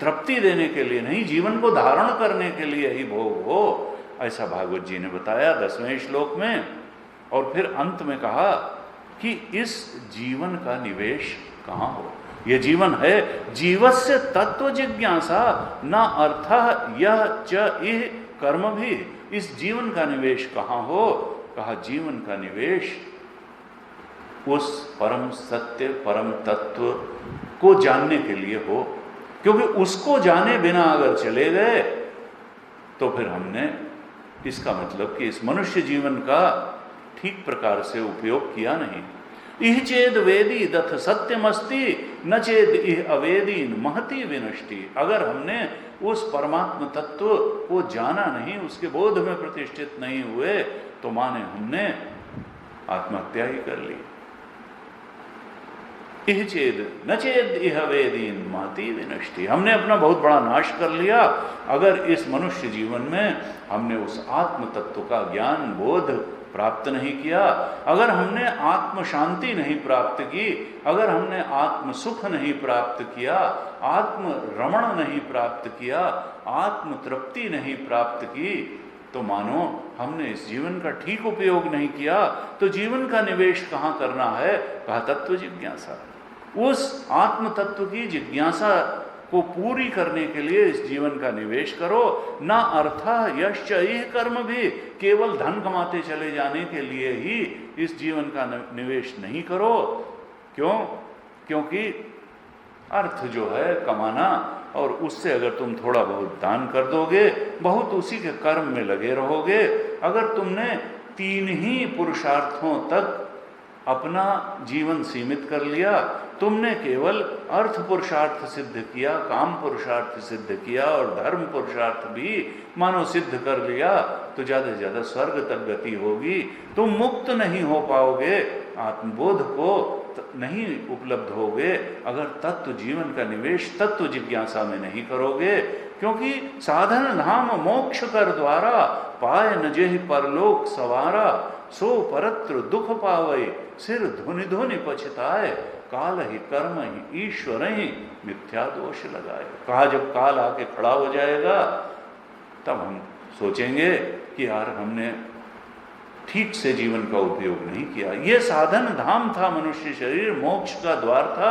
तृप्ति देने के लिए नहीं, जीवन को धारण करने के लिए ही भोग हो, ऐसा भागवत जी ने बताया 10वें श्लोक में। और फिर अंत में कहा कि इस जीवन का निवेश कहाँ हो? ये जीवन है जीवस्य तत्व जिज्ञासा न अर्थ यह च इह कर्म भी। इस जीवन का निवेश कहाँ हो? कहा जीवन का निवेश उस परम सत्य परम तत्व को जानने के लिए हो, क्योंकि उसको जाने बिना अगर चले गए तो फिर हमने इसका मतलब कि इस मनुष्य जीवन का ठीक प्रकार से उपयोग किया नहीं। इह चेद वेदी दथ सत्यमस्ति न चेद इह अवेदीन महती विनष्टि। अगर हमने उस परमात्म तत्व को जाना नहीं, उसके बोध में प्रतिष्ठित नहीं हुए, तो माने हमने आत्महत्या ही कर ली। इह चेद न चेद इह वेदीन माति विनष्टि। हमने अपना बहुत बड़ा नाश कर लिया अगर इस मनुष्य जीवन में हमने उस आत्म तत्व का ज्ञान बोध प्राप्त नहीं किया, अगर हमने आत्म शांति नहीं प्राप्त की, अगर हमने आत्म सुख नहीं प्राप्त किया, आत्म रमण नहीं प्राप्त किया, आत्म तृप्ति नहीं प्राप्त की, तो मानो हमने इस जीवन का ठीक उपयोग नहीं किया। तो जीवन का निवेश कहाँ करना है? कहा तत्व जिज्ञासा। उस आत्म तत्व की जिज्ञासा को पूरी करने के लिए इस जीवन का निवेश करो। ना अर्थ यश यह कर्म भी केवल धन कमाते चले जाने के लिए ही इस जीवन का निवेश नहीं करो। क्यों? क्योंकि अर्थ जो है कमाना, और उससे अगर तुम थोड़ा बहुत दान कर दोगे, बहुत उसी के कर्म में लगे रहोगे, अगर तुमने 3 ही पुरुषार्थों तक अपना जीवन सीमित कर लिया, तुमने केवल अर्थ पुरुषार्थ सिद्ध किया, काम पुरुषार्थ सिद्ध किया और धर्म पुरुषार्थ भी मानो सिद्ध कर लिया, तो ज़्यादा से ज़्यादा स्वर्ग तक गति होगी। तुम मुक्त नहीं हो पाओगे, आत्मबोध को नहीं उपलब्ध होगे अगर तत्व जीवन का निवेश तत्व जिज्ञासा में नहीं करोगे। क्योंकि साधन धाम मोक्ष कर द्वारा पाए न जेहि परलोक सवारा, सो परत्र दुख पावे सिर धुनि धुनि पछताए, काल ही कर्म ही ईश्वर ही मिथ्या दोष लगाए। कहा जब काल आके खड़ा हो जाएगा तब हम सोचेंगे कि यार हमने ठीक से जीवन का उपयोग नहीं किया। ये साधन धाम था, मनुष्य शरीर मोक्ष का द्वार था,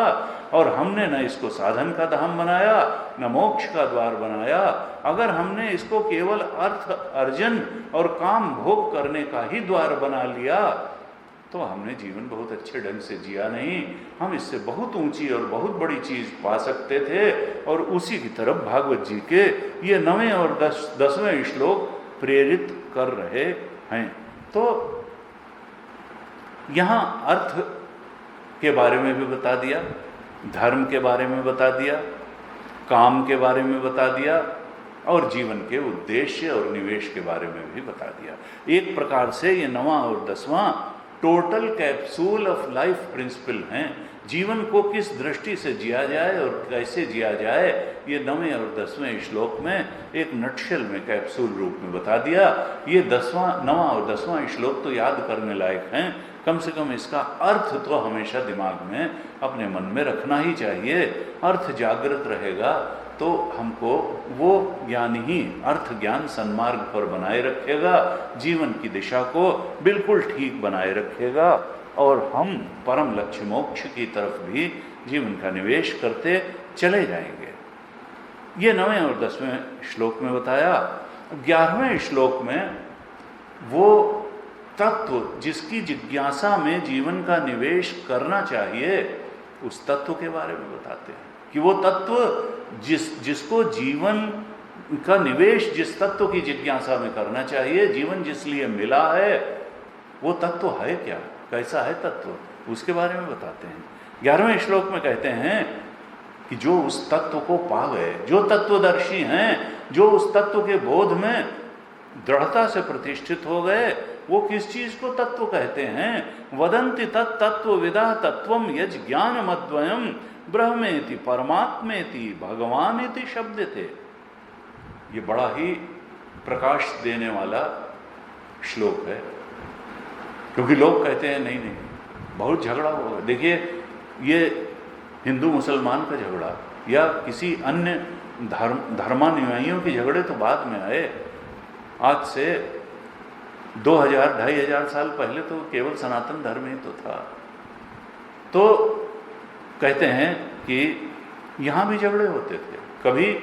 और हमने न इसको साधन का धाम बनाया न मोक्ष का द्वार बनाया। अगर हमने इसको केवल अर्थ अर्जन और काम भोग करने का ही द्वार बना लिया तो हमने जीवन बहुत अच्छे ढंग से जिया नहीं। हम इससे बहुत ऊंची और बहुत बड़ी चीज पा सकते थे, और उसी की तरफ भागवत जी के ये 9वें और 10वें श्लोक प्रेरित कर रहे हैं। तो यहाँ अर्थ के बारे में भी बता दिया, धर्म के बारे में बता दिया, काम के बारे में बता दिया, और जीवन के उद्देश्य और निवेश के बारे में भी बता दिया। एक प्रकार से ये 9वां और 10वां total capsule of life principle हैं। जीवन को किस दृष्टि से जिया जाए और कैसे जिया जाए, ये 9वें और 10वें श्लोक में एक नटशेल में कैप्सूल रूप में बता दिया। ये 9वां और 10वां श्लोक तो याद करने लायक हैं, कम से कम इसका अर्थ तो हमेशा दिमाग में अपने मन में रखना ही चाहिए। अर्थ जागृत रहेगा तो हमको वो ज्ञान ही अर्थ ज्ञान सन्मार्ग पर बनाए रखेगा, जीवन की दिशा को बिल्कुल ठीक बनाए रखेगा, और हम परम लक्ष्य मोक्ष की तरफ भी जीवन का निवेश करते चले जाएंगे। ये 9वें और 10वें श्लोक में बताया। 11वें श्लोक में वो तत्व जिसकी जिज्ञासा में जीवन का निवेश करना चाहिए, उस तत्व के बारे में बताते हैं कि वो तत्व जिसको जीवन का निवेश जिस तत्व की जिज्ञासा में करना चाहिए, जीवन जिस लिए मिला है, वो तत्व है क्या, कैसा है तत्व, उसके बारे में बताते हैं। 11वें श्लोक में कहते हैं कि जो उस तत्व को पा गए, जो तत्वदर्शी हैं, जो उस तत्व के बोध में दृढ़ता से प्रतिष्ठित हो गए, वो किस चीज को तत्व कहते हैं? वदंति तत्व विदा तत्वम यज ज्ञान मद्वयम ब्रह्मेति परमात्मेति भगवानेति शब्द थे। ये बड़ा ही प्रकाश देने वाला श्लोक है, क्योंकि लोग कहते हैं नहीं नहीं बहुत झगड़ा होगा। देखिए, ये हिंदू मुसलमान का झगड़ा या किसी अन्य धर्मानुयायियों के झगड़े तो बाद में आए। आज से 2000-2500 साल पहले तो केवल सनातन धर्म ही तो था। तो कहते हैं कि यहाँ भी झगड़े होते थे। कभी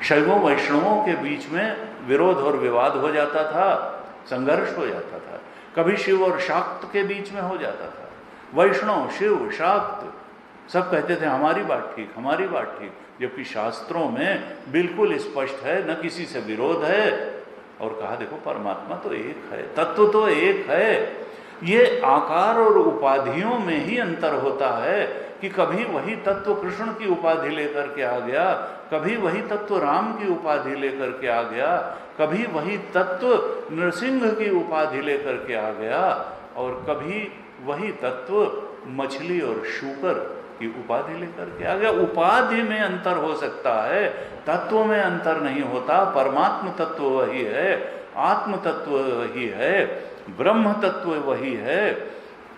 शैवों वैष्णवों के बीच में विरोध और विवाद हो जाता था, संघर्ष हो जाता था। कभी शिव और शाक्त के बीच में हो जाता था। वैष्णव, शिव, शाक्त सब कहते थे हमारी बात ठीक, हमारी बात ठीक, जबकि शास्त्रों में बिल्कुल स्पष्ट है, न किसी से विरोध है। और कहा देखो परमात्मा तो एक है, तत्व तो एक है। ये आकार और उपाधियों में ही अंतर होता है कि कभी वही तत्व कृष्ण की उपाधि लेकर के आ गया, कभी वही तत्व राम की उपाधि लेकर के आ गया, कभी वही तत्व नृसिंह की उपाधि लेकर के आ गया, और कभी वही तत्व मछली और शूकर की उपाधि लेकर के आ गया। उपाधि में अंतर हो सकता है, तत्व में अंतर नहीं होता। परमात्म तत्व वही है, आत्म तत्व वही है, ब्रह्म तत्व वही है।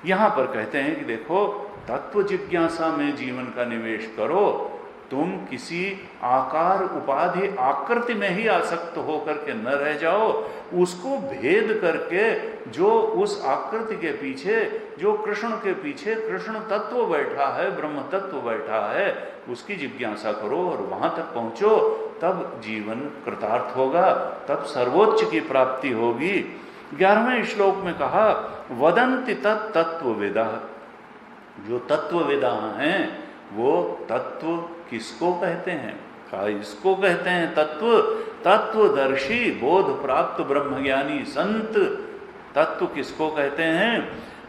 यहां पर कहते हैं कि देखो, तत्व जिज्ञासा में जीवन का निवेश करो। तुम किसी आकार, उपाधि, आकृति में ही आसक्त होकर के न रह जाओ। उसको भेद करके जो उस आकृति के पीछे, जो कृष्ण के पीछे कृष्ण तत्व बैठा है, ब्रह्म तत्व बैठा है, उसकी जिज्ञासा करो और वहां तक पहुंचो। तब जीवन कृतार्थ होगा, तब सर्वोच्च की प्राप्ति होगी। 11वें श्लोक में कहा, वदन्ति तत्त्वविदः। जो तत्वविदा हैं वो तत्व किसको कहते हैं? कहा इसको कहते हैं तत्व। तत्वदर्शी, बोध प्राप्त ब्रह्मज्ञानी संत तत्व किसको कहते हैं?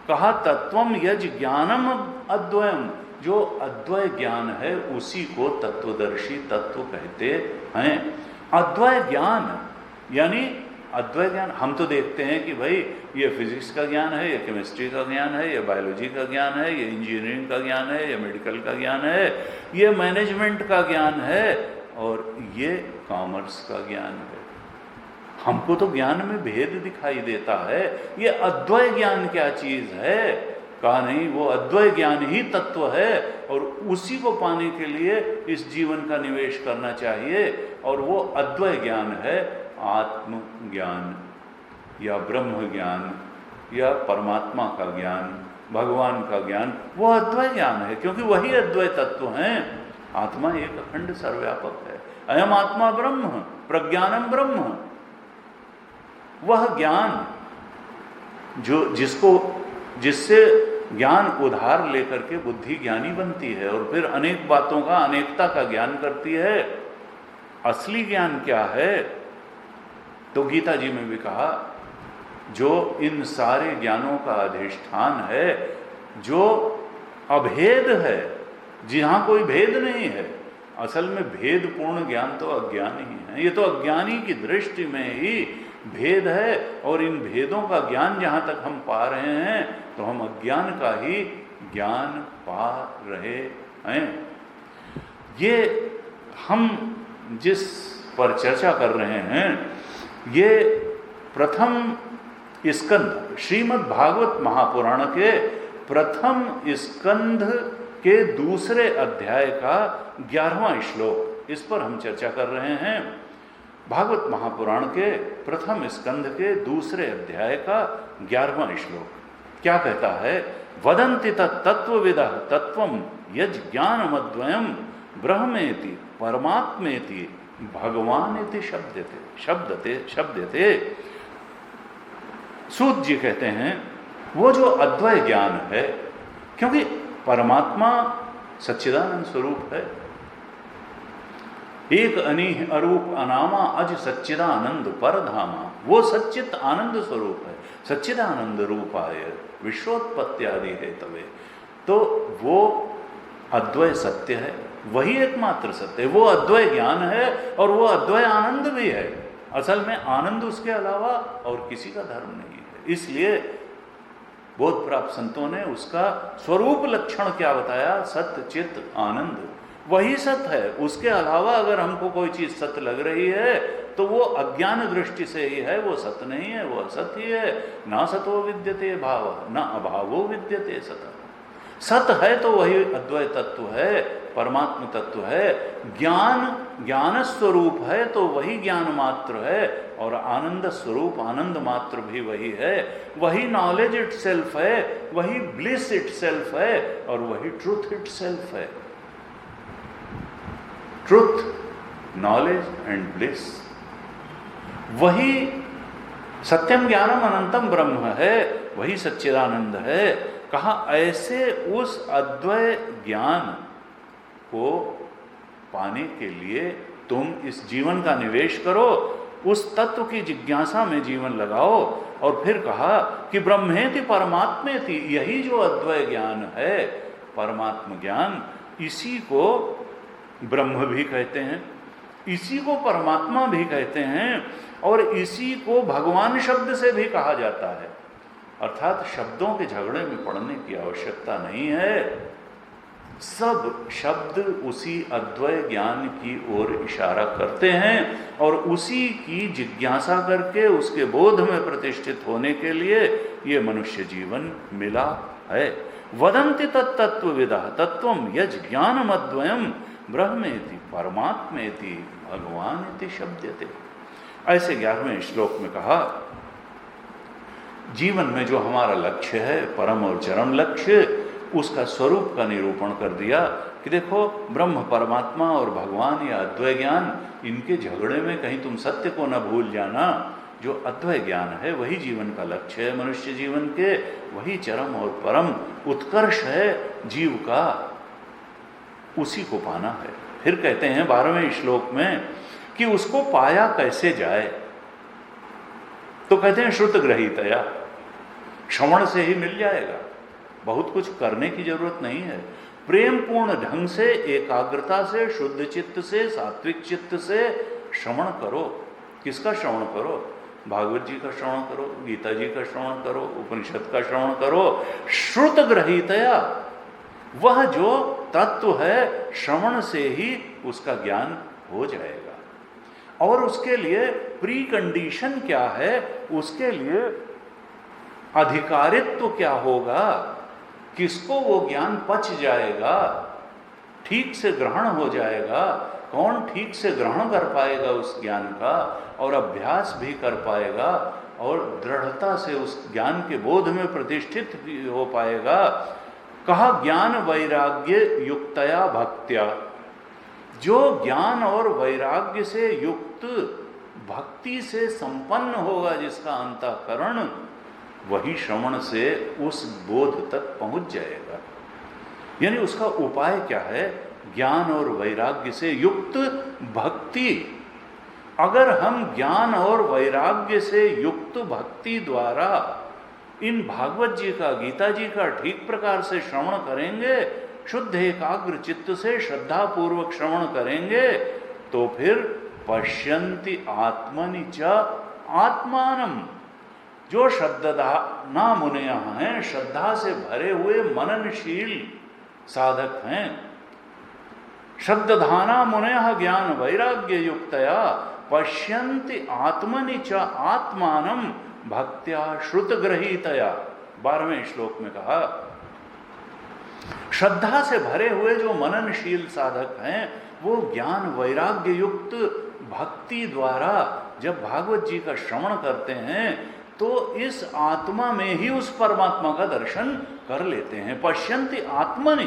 कहा तत्वम यज ज्ञानम अद्वयम। जो अद्वय ज्ञान है उसी को तत्वदर्शी तत्व कहते हैं। अद्वय ज्ञान यानी अद्वय ज्ञान। हम तो देखते हैं कि भाई ये फिजिक्स का ज्ञान है, ये केमिस्ट्री का ज्ञान है, ये बायोलॉजी का ज्ञान है, ये इंजीनियरिंग का ज्ञान है, ये मेडिकल का ज्ञान है, ये मैनेजमेंट का ज्ञान है और ये कॉमर्स का ज्ञान है। हमको तो ज्ञान में भेद दिखाई देता है। ये अद्वय ज्ञान क्या चीज है? कहा नहीं, वो अद्वय ज्ञान ही तत्व है और उसी को पाने के लिए इस जीवन का निवेश करना चाहिए। और वो अद्वय ज्ञान है आत्म ज्ञान या ब्रह्म ज्ञान या परमात्मा का ज्ञान, भगवान का ज्ञान। वो अद्वय ज्ञान है क्योंकि वही अद्वय तत्व हैं। आत्मा एक अखंड सर्वव्यापक है। अयम आत्मा ब्रह्म, प्रज्ञानम ब्रह्म। वह ज्ञान जो जिससे ज्ञान उधार लेकर के बुद्धि ज्ञानी बनती है और फिर अनेक बातों का, अनेकता का ज्ञान करती है। असली ज्ञान क्या है? तो गीता जी में भी कहा, जो इन सारे ज्ञानों का अधिष्ठान है, जो अभेद है, जहां कोई भेद नहीं है। असल में भेदपूर्ण ज्ञान तो अज्ञान ही है। ये तो अज्ञानी की दृष्टि में ही भेद है और इन भेदों का ज्ञान जहां तक हम पा रहे हैं तो हम अज्ञान का ही ज्ञान पा रहे हैं। ये हम जिस पर चर्चा कर रहे हैं ये प्रथम स्कंध, श्रीमद् भागवत महापुराण के प्रथम स्कंध के दूसरे अध्याय का 11वां श्लोक, इस पर हम चर्चा कर रहे हैं। भागवत महापुराण के प्रथम स्कंध के दूसरे अध्याय का 11वां श्लोक क्या कहता है? वदन्ति तत्त्वविदः तत्वम यज ज्ञानमद्वयम ब्रह्मेति परमात्मेति भगवानेति शब्दते। सूत जी कहते हैं वो जो अद्वय ज्ञान है, क्योंकि परमात्मा सच्चिदानंद स्वरूप है। एक अनीह अरूप अनामा अज सच्चिदानंद परधामा। वो सच्चित आनंद स्वरूप है, सच्चिदानंद रूपाय विश्वोत्पत्त्यादि हेतवे। तो वो अद्वय सत्य है, वही एकमात्र सत्य है। वो अद्वय ज्ञान है और वो अद्वय आनंद भी है। असल में आनंद उसके अलावा और किसी का धर्म नहीं है। इसलिए बोध प्राप्त संतों ने उसका स्वरूप लक्षण क्या बताया? सत्य चित आनंद, वही सत्य है। उसके अलावा अगर हमको कोई चीज सत्य लग रही है तो वो अज्ञान दृष्टि से ही है, वो सत्य नहीं है, वो असत्य ही है। ना सतो विद्यते भाव, ना अभावो विद्यते सत। सत है तो वही अद्वय तत्व है, परमात्म तत्व है। ज्ञान ज्ञान स्वरूप है तो वही ज्ञान मात्र है और आनंद स्वरूप आनंद मात्र भी वही है। वही नॉलेज इटसेल्फ है, वही ब्लिस इटसेल्फ है और वही ट्रुथ इटसेल्फ है। ट्रुथ, नॉलेज एंड ब्लिस, वही सत्यम ज्ञानम अनंतम ब्रह्म है, वही सच्चिदानंद है। कहा ऐसे उस अद्वय ज्ञान को पाने के लिए तुम इस जीवन का निवेश करो, उस तत्व की जिज्ञासा में जीवन लगाओ। और फिर कहा कि ब्रह्मेति परमात्मेति, यही जो अद्वय ज्ञान है, परमात्म ज्ञान, इसी को ब्रह्म भी कहते हैं, इसी को परमात्मा भी कहते हैं और इसी को भगवान शब्द से भी कहा जाता है। अर्थात शब्दों के झगड़े में पड़ने की आवश्यकता नहीं है। सब शब्द उसी अद्वय ज्ञान की ओर इशारा करते हैं और उसी की जिज्ञासा करके उसके बोध में प्रतिष्ठित होने के लिए ये मनुष्य जीवन मिला है। वदन्ति तत्तत्वविदः तत्त्वं यज् ज्ञानमद्वयं ब्रह्मेति परमात्मेति भगवानेति शब्दते। ऐसे 11वें श्लोक में कहा, जीवन में जो हमारा लक्ष्य है, परम और चरम लक्ष्य, उसका स्वरूप का निरूपण कर दिया कि देखो ब्रह्म परमात्मा और भगवान या अद्वय ज्ञान, इनके झगड़े में कहीं तुम सत्य को न भूल जाना। जो अद्वय ज्ञान है वही जीवन का लक्ष्य है, मनुष्य जीवन के वही चरम और परम उत्कर्ष है जीव का, उसी को पाना है। फिर कहते हैं 12वें श्लोक में कि उसको पाया कैसे जाए, तो कहते हैं श्रुत ग्रहीतया, श्रवण से ही मिल जाएगा, बहुत कुछ करने की जरूरत नहीं है। प्रेम पूर्ण ढंग से, एकाग्रता से, शुद्ध चित्त से, सात्विक चित्त से श्रवण करो। किसका श्रवण करो? भागवत जी का श्रवण करो, गीता जी का श्रवण करो, उपनिषद का श्रवण करो। श्रुत ग्रहीतया, वह जो तत्व है श्रवण से ही उसका ज्ञान हो जाएगा। और उसके लिए प्री कंडीशन क्या है, उसके लिए अधिकारित्व क्या होगा, किसको वो ज्ञान पच जाएगा, ठीक से ग्रहण हो जाएगा, कौन ठीक से ग्रहण कर पाएगा उस ज्ञान का और अभ्यास भी कर पाएगा और दृढ़ता से उस ज्ञान के बोध में प्रतिष्ठित भी हो पाएगा। कहा ज्ञान वैराग्य युक्तया भक्त्या, जो ज्ञान और वैराग्य से युक्त भक्ति से संपन्न होगा जिसका अंतःकरण, वही श्रवण से उस बोध तक पहुंच जाएगा। यानी उसका उपाय क्या है? ज्ञान और वैराग्य से युक्त भक्ति। अगर हम ज्ञान और वैराग्य से युक्त भक्ति द्वारा इन भागवत जी का, गीता जी का ठीक प्रकार से श्रवण करेंगे, शुद्ध एकाग्र चित्त से श्रद्धा पूर्वक श्रवण करेंगे, तो फिर पश्यन्ति आत्मनि च आत्मानम, जो श्रद्धा मुनयः हैं, श्रद्धा से भरे हुए मननशील साधक हैं, श्रद्धाना मुनयः ज्ञान वैराग्य युक्तया पश्यन्ति आत्मनि च आत्मानम भक्त्या श्रुत ग्रहीतया। 12वें श्लोक में कहा, श्रद्धा से भरे हुए जो मननशील साधक हैं, वो ज्ञान वैराग्य युक्त भक्ति द्वारा जब भागवत जी का श्रवण करते हैं तो इस आत्मा में ही उस परमात्मा का दर्शन कर लेते हैं। पश्यन्ति आत्मनि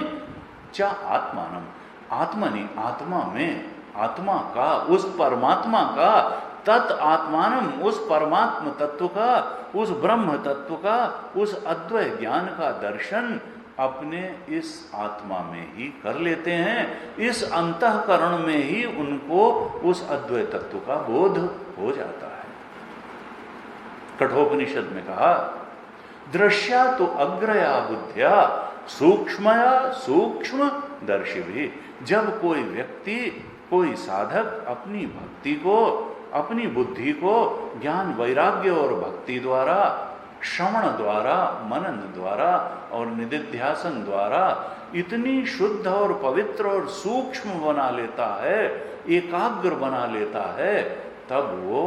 च आत्मानम, आत्मनि आत्मा में, आत्मा का, उस परमात्मा का, तत् आत्मानम उस परमात्म तत्व का, उस ब्रह्म तत्व का, उस अद्वय ज्ञान का दर्शन अपने इस आत्मा में ही कर लेते हैं। इस अंतःकरण में ही उनको उस अद्वय तत्व का बोध हो जाता है। कठोपनिषद में कहा, दृश्या तो अग्रया बुद्धिया सूक्ष्मया सूक्ष्म दर्शी भी। जब कोई व्यक्ति, कोई साधक अपनी भक्ति को, अपनी बुद्धि को ज्ञान वैराग्य और भक्ति द्वारा, श्रवण द्वारा, मनन द्वारा और निदिध्यासन द्वारा इतनी शुद्ध और पवित्र और सूक्ष्म बना लेता है, एकाग्र बना लेता है, तब वो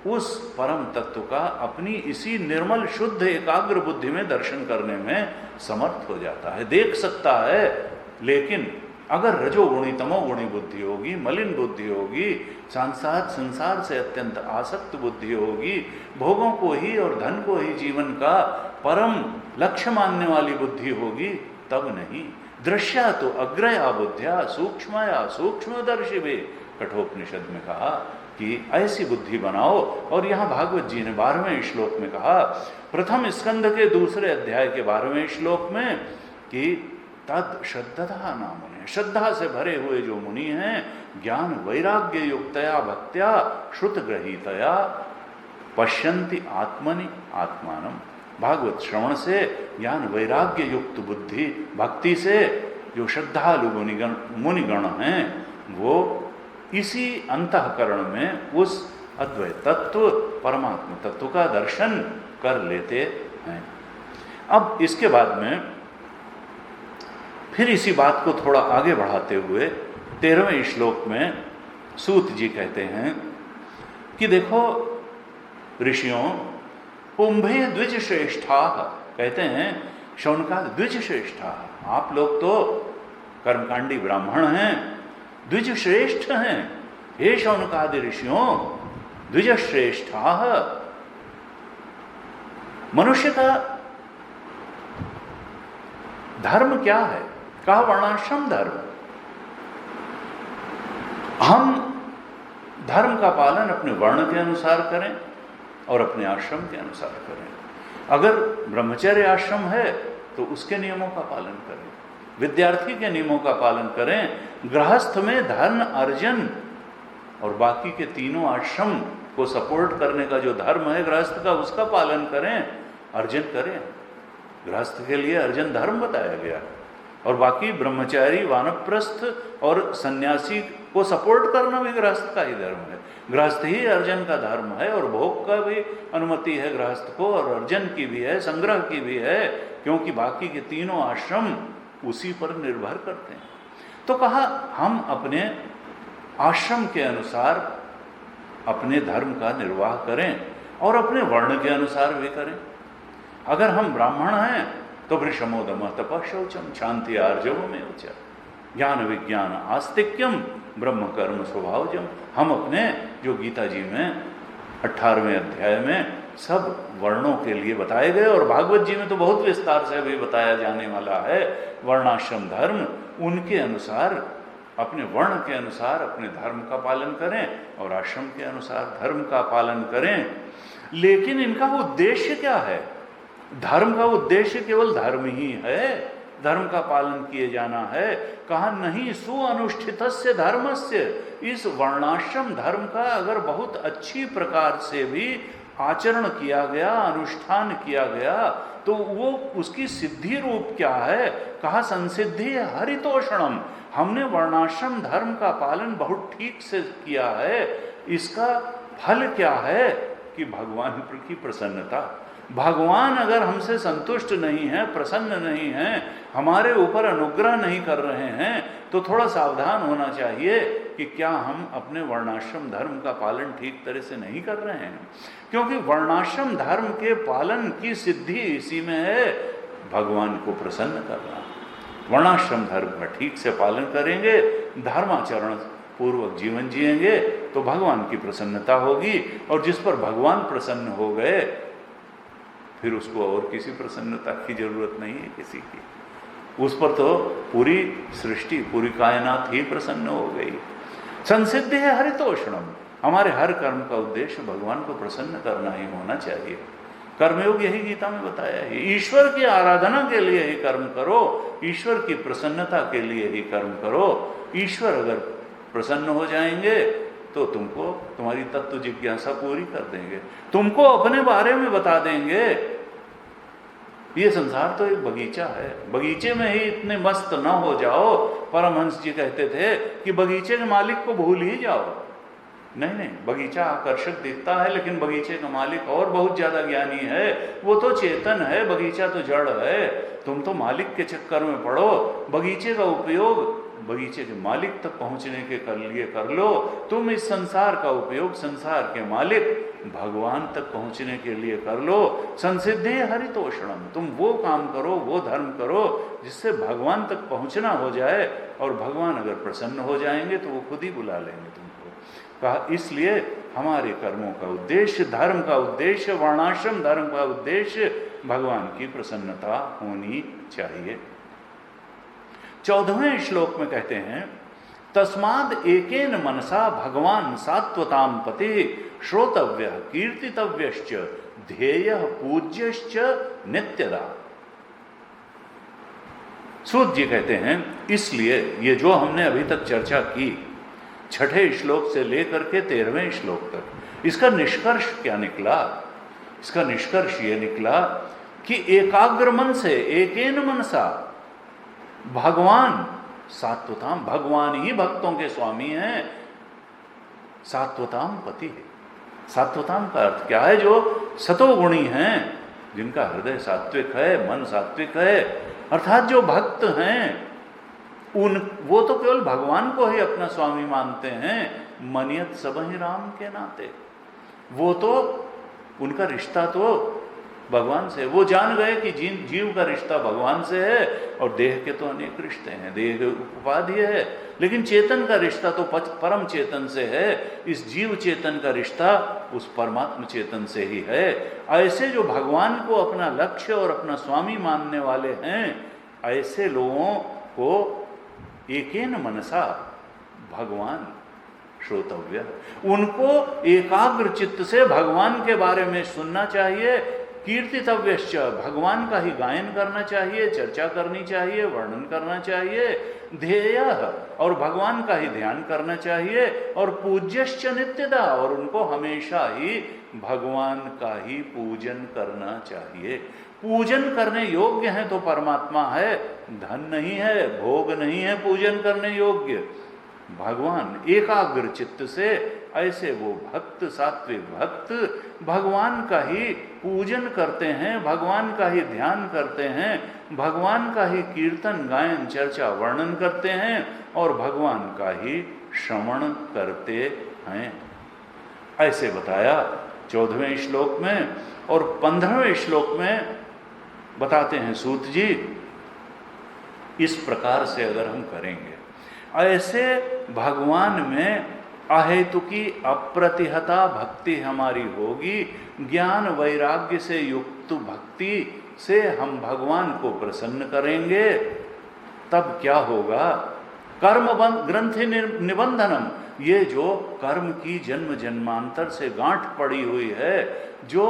उस परम तत्व का अपनी इसी निर्मल शुद्ध एकाग्र बुद्धि में दर्शन करने में समर्थ हो जाता है, देख सकता है। लेकिन अगर रजोगुणी तमोगुणी बुद्धि होगी, मलिन बुद्धि होगी, संसार से अत्यंत आसक्त बुद्धि होगी, भोगों को ही और धन को ही जीवन का परम लक्ष्य मानने वाली बुद्धि होगी, तब नहीं। दृश्या तो अग्रया बुद्धिया सूक्ष्मया सूक्ष्मदर्शी भी, कठोपनिषद में कहा कि ऐसी बुद्धि बनाओ। और यहाँ भागवत जी ने 12वें श्लोक में कहा, प्रथम स्कंद के दूसरे अध्याय के 12वें श्लोक में कि तद श्रद्धा नाम है, श्रद्धा से भरे हुए जो मुनि हैं, ज्ञान वैराग्य युक्तया भक्त्या श्रुत ग्रहीतया पश्यन्ति आत्मनि आत्मानम। भागवत श्रवण से ज्ञान वैराग्य युक्त बुद्धि भक्ति से जो श्रद्धालु मुनिगण हैं, वो इसी अंतःकरण में उस अद्वैत तत्व परमात्मा तत्व का दर्शन कर लेते हैं। अब इसके बाद में फिर इसी बात को थोड़ा आगे बढ़ाते हुए 13वें श्लोक में सूत जी कहते हैं कि देखो ऋषियों, पुंभे द्विज श्रेष्ठा, कहते हैं शौनकाद द्विज श्रेष्ठा, आप लोग तो कर्मकांडी ब्राह्मण हैं, द्विज श्रेष्ठ हैं। हे शौनकादि ऋषियों, द्विज श्रेष्ठा, मनुष्य का धर्म क्या है? कहा वर्णाश्रम धर्म। हम धर्म का पालन अपने वर्ण के अनुसार करें और अपने आश्रम के अनुसार करें। अगर ब्रह्मचर्य आश्रम है तो उसके नियमों का पालन करें, विद्यार्थी के नियमों का पालन करें। गृहस्थ में धन अर्जन और बाकी के तीनों आश्रम को सपोर्ट करने का जो धर्म है गृहस्थ का, उसका पालन करें, अर्जन करें। गृहस्थ के लिए अर्जन धर्म बताया गया और बाकी ब्रह्मचारी, वानप्रस्थ और सन्यासी को सपोर्ट करना भी गृहस्थ का ही धर्म है। गृहस्थ ही अर्जन का धर्म है और भोग का भी अनुमति है गृहस्थ को, और अर्जन की भी है, संग्रह की भी है, क्योंकि बाकी के तीनों आश्रम उसी पर निर्भर करते हैं। तो कहा हम अपने आश्रम के अनुसार अपने धर्म का निर्वाह करें और अपने वर्ण के अनुसार भी करें। अगर हम ब्राह्मण हैं तो वृषमो दमः तपः शौचम शांति आर्जवमेव च ज्ञान विज्ञान आस्तिक्यम ब्रह्म कर्म स्वभावजम। हम अपने जो गीता जी में 18वें अध्याय में सब वर्णों के लिए बताए गए और भागवत जी में तो बहुत विस्तार से भी बताया जाने वाला है वर्णाश्रम धर्म, उनके अनुसार अपने वर्ण के अनुसार अपने धर्म का पालन करें और आश्रम के अनुसार धर्म का पालन करें। लेकिन इनका उद्देश्य क्या है? धर्म का उद्देश्य केवल धर्म ही है, धर्म का पालन किए जाना है। कहा नहीं सुअनुष्ठितस्य धर्मस्य, इस वर्णाश्रम धर्म का अगर बहुत अच्छी प्रकार से भी आचरण किया गया, अनुष्ठान किया गया, तो वो उसकी सिद्धि रूप क्या है? कहा संसिद्धि हरितोषणम। हमने वर्णाश्रम धर्म का पालन बहुत ठीक से किया है, इसका फल क्या है कि भगवान की प्रसन्नता। भगवान अगर हमसे संतुष्ट नहीं है, प्रसन्न नहीं है, हमारे ऊपर अनुग्रह नहीं कर रहे हैं, तो थोड़ा सावधान होना चाहिए कि क्या हम अपने वर्णाश्रम धर्म का पालन ठीक तरह से नहीं कर रहे हैं। क्योंकि वर्णाश्रम धर्म के पालन की सिद्धि इसी में है, भगवान को प्रसन्न करना। वर्णाश्रम धर्म का ठीक से पालन करेंगे, धर्माचरण पूर्वक जीवन जिएंगे तो भगवान की प्रसन्नता होगी, और जिस पर भगवान प्रसन्न हो गए फिर उसको और किसी प्रसन्नता की जरूरत नहीं है किसी की। उस पर तो पूरी सृष्टि, पूरी कायनात ही प्रसन्न हो गई। संसिद्धि है हरितोषणम। हमारे हर कर्म का उद्देश्य भगवान को प्रसन्न करना ही होना चाहिए। कर्मयोग यही गीता में बताया है, ईश्वर की आराधना के लिए ही कर्म करो, ईश्वर की प्रसन्नता के लिए ही कर्म करो। ईश्वर अगर प्रसन्न हो जाएंगे तो तुमको तुम्हारी तत्व जिज्ञासा पूरी कर देंगे, तुमको अपने बारे में बता देंगे। ये संसार तो एक बगीचा है, बगीचे में ही इतने मस्त न हो जाओ। परमहंस जी कहते थे कि बगीचे के मालिक को भूल ही जाओ। नहीं नहीं, बगीचा आकर्षक दिखता है लेकिन बगीचे का मालिक और बहुत ज्यादा ज्ञानी है, वो तो चेतन है, बगीचा तो जड़ है। तुम तो मालिक के चक्कर में पड़ो, बगीचे का उपयोग बगीचे के मालिक तक पहुंचने के लिए कर लो। तुम इस संसार का उपयोग संसार के मालिक भगवान तक पहुंचने के लिए कर लो। संसिद्धि हरितोषणम, तुम वो काम करो, वो धर्म करो जिससे भगवान तक पहुंचना हो जाए, और भगवान अगर प्रसन्न हो जाएंगे तो वो खुद ही बुला लेंगे तुमको। कहा इसलिए हमारे कर्मों का उद्देश्य, धर्म का उद्देश्य, वर्णाश्रम धर्म का उद्देश्य भगवान की प्रसन्नता होनी चाहिए। 14वें श्लोक में कहते हैं तस्माद एकेन मनसा भगवान सात्वताम पति श्रोतव्य कीर्तितव्यश्च ध्येय पूज्यश्च नित्यदा। सूत जी कहते हैं इसलिए ये जो हमने अभी तक चर्चा की 6ठे श्लोक से लेकर के 13वें श्लोक तक, इसका निष्कर्ष क्या निकला? इसका निष्कर्ष ये निकला कि एकाग्र मन से, एकेन मनसा, भगवान सात्वताम, भगवान ही भक्तों के स्वामी हैं, सात्वताम पति है। सात्वताम का अर्थ क्या है? जो सतोगुणी हैं, जिनका हृदय सात्विक है, मन सात्विक है, अर्थात जो भक्त हैं वो तो केवल भगवान को ही अपना स्वामी मानते हैं, मनियत सबहि राम के नाते। वो तो उनका रिश्ता तो भगवान से, वो जान गए कि जीव का रिश्ता भगवान से है और देह के तो अनेक रिश्ते हैं, देह उपाधि है, लेकिन चेतन का रिश्ता तो परम चेतन से है। इस जीव चेतन का रिश्ता उस परमात्म चेतन से ही है। ऐसे जो भगवान को अपना लक्ष्य और अपना स्वामी मानने वाले हैं, ऐसे लोगों को एकेन मनसा भगवान श्रोतव्य, उनको एकाग्र चित्त से भगवान के बारे में सुनना चाहिए। कीर्तितव्यश्च, भगवान का ही गायन करना चाहिए, चर्चा करनी चाहिए, वर्णन करना चाहिए। ध्येय, और भगवान का ही ध्यान करना चाहिए। और पूज्यश्च नित्यदा, और उनको हमेशा ही भगवान का ही पूजन करना चाहिए। पूजन करने योग्य है तो परमात्मा है, धन नहीं है, भोग नहीं है पूजन करने योग्य। भगवान एकाग्र चित्त से ऐसे वो भक्त, सात्विक भक्त भगवान का ही पूजन करते हैं, भगवान का ही ध्यान करते हैं, भगवान का ही कीर्तन, गायन, चर्चा, वर्णन करते हैं और भगवान का ही श्रवण करते हैं। ऐसे बताया 14वें श्लोक में। और 15वें श्लोक में बताते हैं सूत जी, इस प्रकार से अगर हम करेंगे, ऐसे भगवान में अहेतुकी अप्रतिहता भक्ति हमारी होगी, ज्ञान वैराग्य से युक्त भक्ति से हम भगवान को प्रसन्न करेंगे। तब क्या होगा? कर्म ग्रंथि निबंधनम, ये जो कर्म की जन्म जन्मांतर से गांठ पड़ी हुई है, जो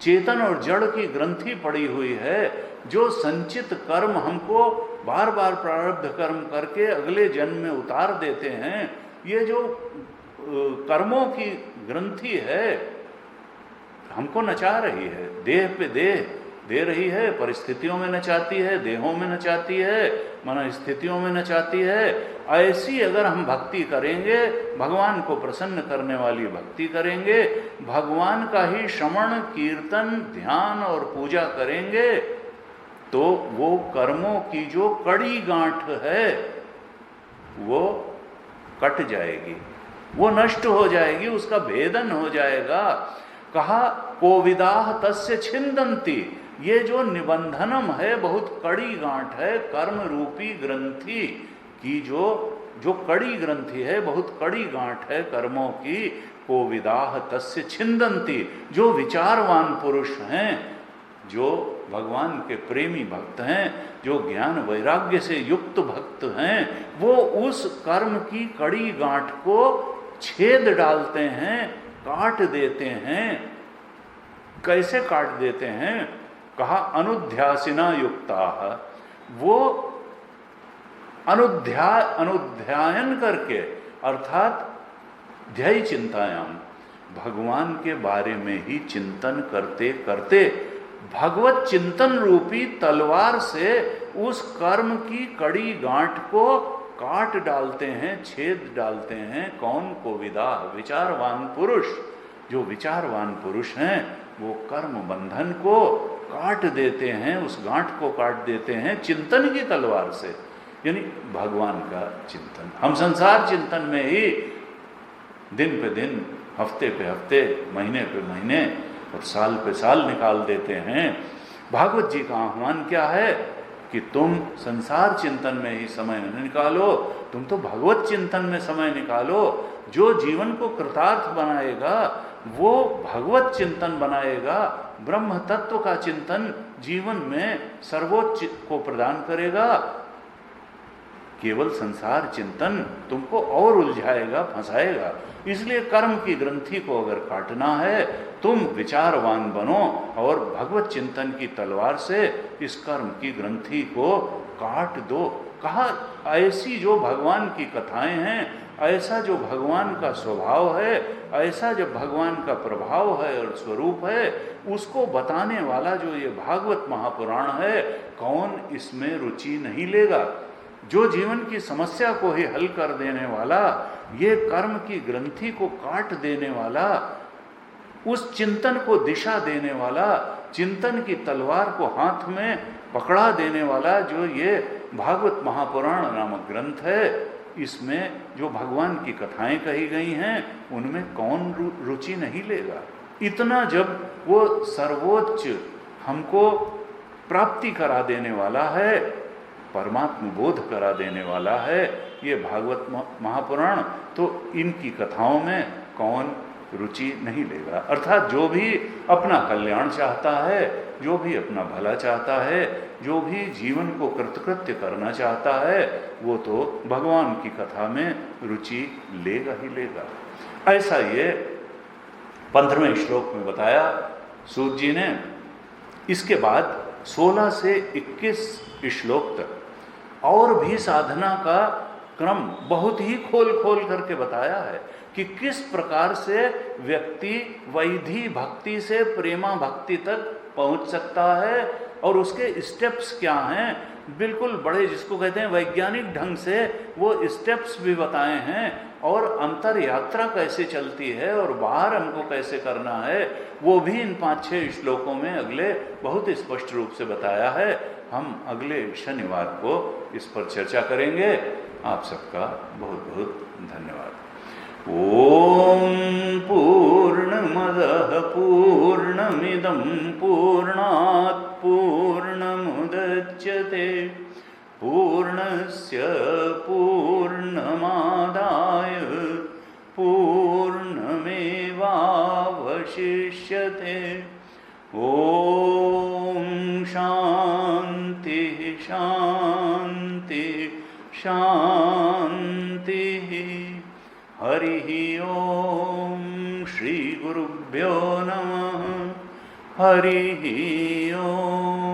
चेतन और जड़ की ग्रंथि पड़ी हुई है, जो संचित कर्म हमको बार बार प्रारब्ध कर्म करके अगले जन्म में उतार देते हैं, ये जो कर्मों की ग्रंथि है हमको नचा रही है, देह पे देह दे रही है, परिस्थितियों में नचाती है, देहों में नचाती है, मन स्थितियों में नचाती है। ऐसी अगर हम भक्ति करेंगे, भगवान को प्रसन्न करने वाली भक्ति करेंगे, भगवान का ही श्रवण, कीर्तन, ध्यान और पूजा करेंगे, तो वो कर्मों की जो कड़ी गांठ है वो कट जाएगी, वो नष्ट हो जाएगी, उसका भेदन हो जाएगा। कहा कोविदाह तस्य छिंदंती, ये जो निबंधनम है बहुत कड़ी गांठ है, कर्म रूपी ग्रंथि की जो कड़ी ग्रंथि है, बहुत कड़ी गांठ है कर्मों की। कोविदाह तस्य छिंदंती, जो विचारवान पुरुष हैं, जो भगवान के प्रेमी भक्त हैं, जो ज्ञान वैराग्य से युक्त भक्त हैं, वो उस कर्म की कड़ी गांठ को छेद डालते हैं, काट देते हैं। कैसे काट देते हैं? कहा अनुध्यासिना युक्ता, वो अनुध्यायन करके, अर्थात ध्यय चिंतायाम, भगवान के बारे में ही चिंतन करते करते भगवत चिंतन रूपी तलवार से उस कर्म की कड़ी गांठ को काट डालते हैं, छेद डालते हैं। कौन? कोविदाह, विचारवान पुरुष। जो विचारवान पुरुष हैं वो कर्म बंधन को काट देते हैं, उस गांठ को काट देते हैं चिंतन की तलवार से, यानी भगवान का चिंतन। हम संसार चिंतन में ही दिन पे दिन, हफ्ते पे हफ्ते, महीने पे महीने और साल पे साल निकाल देते हैं। भागवत जी का आह्वान क्या है कि तुम संसार चिंतन में ही समय न निकालो, तुम तो भगवत चिंतन में समय निकालो। जो जीवन को कृतार्थ बनाएगा वो भगवत चिंतन बनाएगा, ब्रह्म तत्व का चिंतन जीवन में सर्वोच्च को प्रदान करेगा। केवल संसार चिंतन तुमको और उलझाएगा, फंसाएगा। इसलिए कर्म की ग्रंथि को अगर काटना है, तुम विचारवान बनो और भगवत चिंतन की तलवार से इस कर्म की ग्रंथि को काट दो। कहा ऐसी जो भगवान की कथाएं हैं, ऐसा जो भगवान का स्वभाव है, ऐसा जब भगवान का प्रभाव है और स्वरूप है, उसको बताने वाला जो ये भागवत महापुराण है, कौन इसमें रुचि नहीं लेगा? जो जीवन की समस्या को ही हल कर देने वाला, ये कर्म की ग्रंथि को काट देने वाला, उस चिंतन को दिशा देने वाला, चिंतन की तलवार को हाथ में पकड़ा देने वाला जो ये भागवत महापुराण नामक ग्रंथ है, इसमें जो भगवान की कथाएं कही गई हैं उनमें कौन रुचि नहीं लेगा। इतना जब वो सर्वोच्च हमको प्राप्ति करा देने वाला है, परमात्म बोध करा देने वाला है ये भागवत महापुराण, तो इनकी कथाओं में कौन रुचि नहीं लेगा। अर्थात जो भी अपना कल्याण चाहता है, जो भी अपना भला चाहता है, जो भी जीवन को कृतकृत्य करना चाहता है, वो तो भगवान की कथा में रुचि लेगा ही लेगा। ऐसा ये 15वें श्लोक में बताया सूत जी ने। इसके बाद 16 से 21 श्लोक तक और भी साधना का क्रम बहुत ही खोल खोल करके बताया है कि किस प्रकार से व्यक्ति वैधि भक्ति से प्रेमा भक्ति तक पहुंच सकता है और उसके स्टेप्स क्या हैं। बिल्कुल बड़े जिसको कहते हैं वैज्ञानिक ढंग से वो स्टेप्स भी बताए हैं, और अंतर यात्रा कैसे चलती है और बाहर हमको कैसे करना है वो भी इन 5-6 श्लोकों में अगले बहुत स्पष्ट रूप से बताया है। हम अगले शनिवार को इस पर चर्चा करेंगे। आप सबका बहुत बहुत धन्यवाद। ओम पूर्णमदः पूर्णमिदं पूर्णात् पूर्णमुदच्यते पूर्णस्य पूर्णमादाय पूर्णमेवावशिष्यते। ओम शांति शांति शांति। हरि ओम श्री गुरुभ्यो नमः। हरि ओम।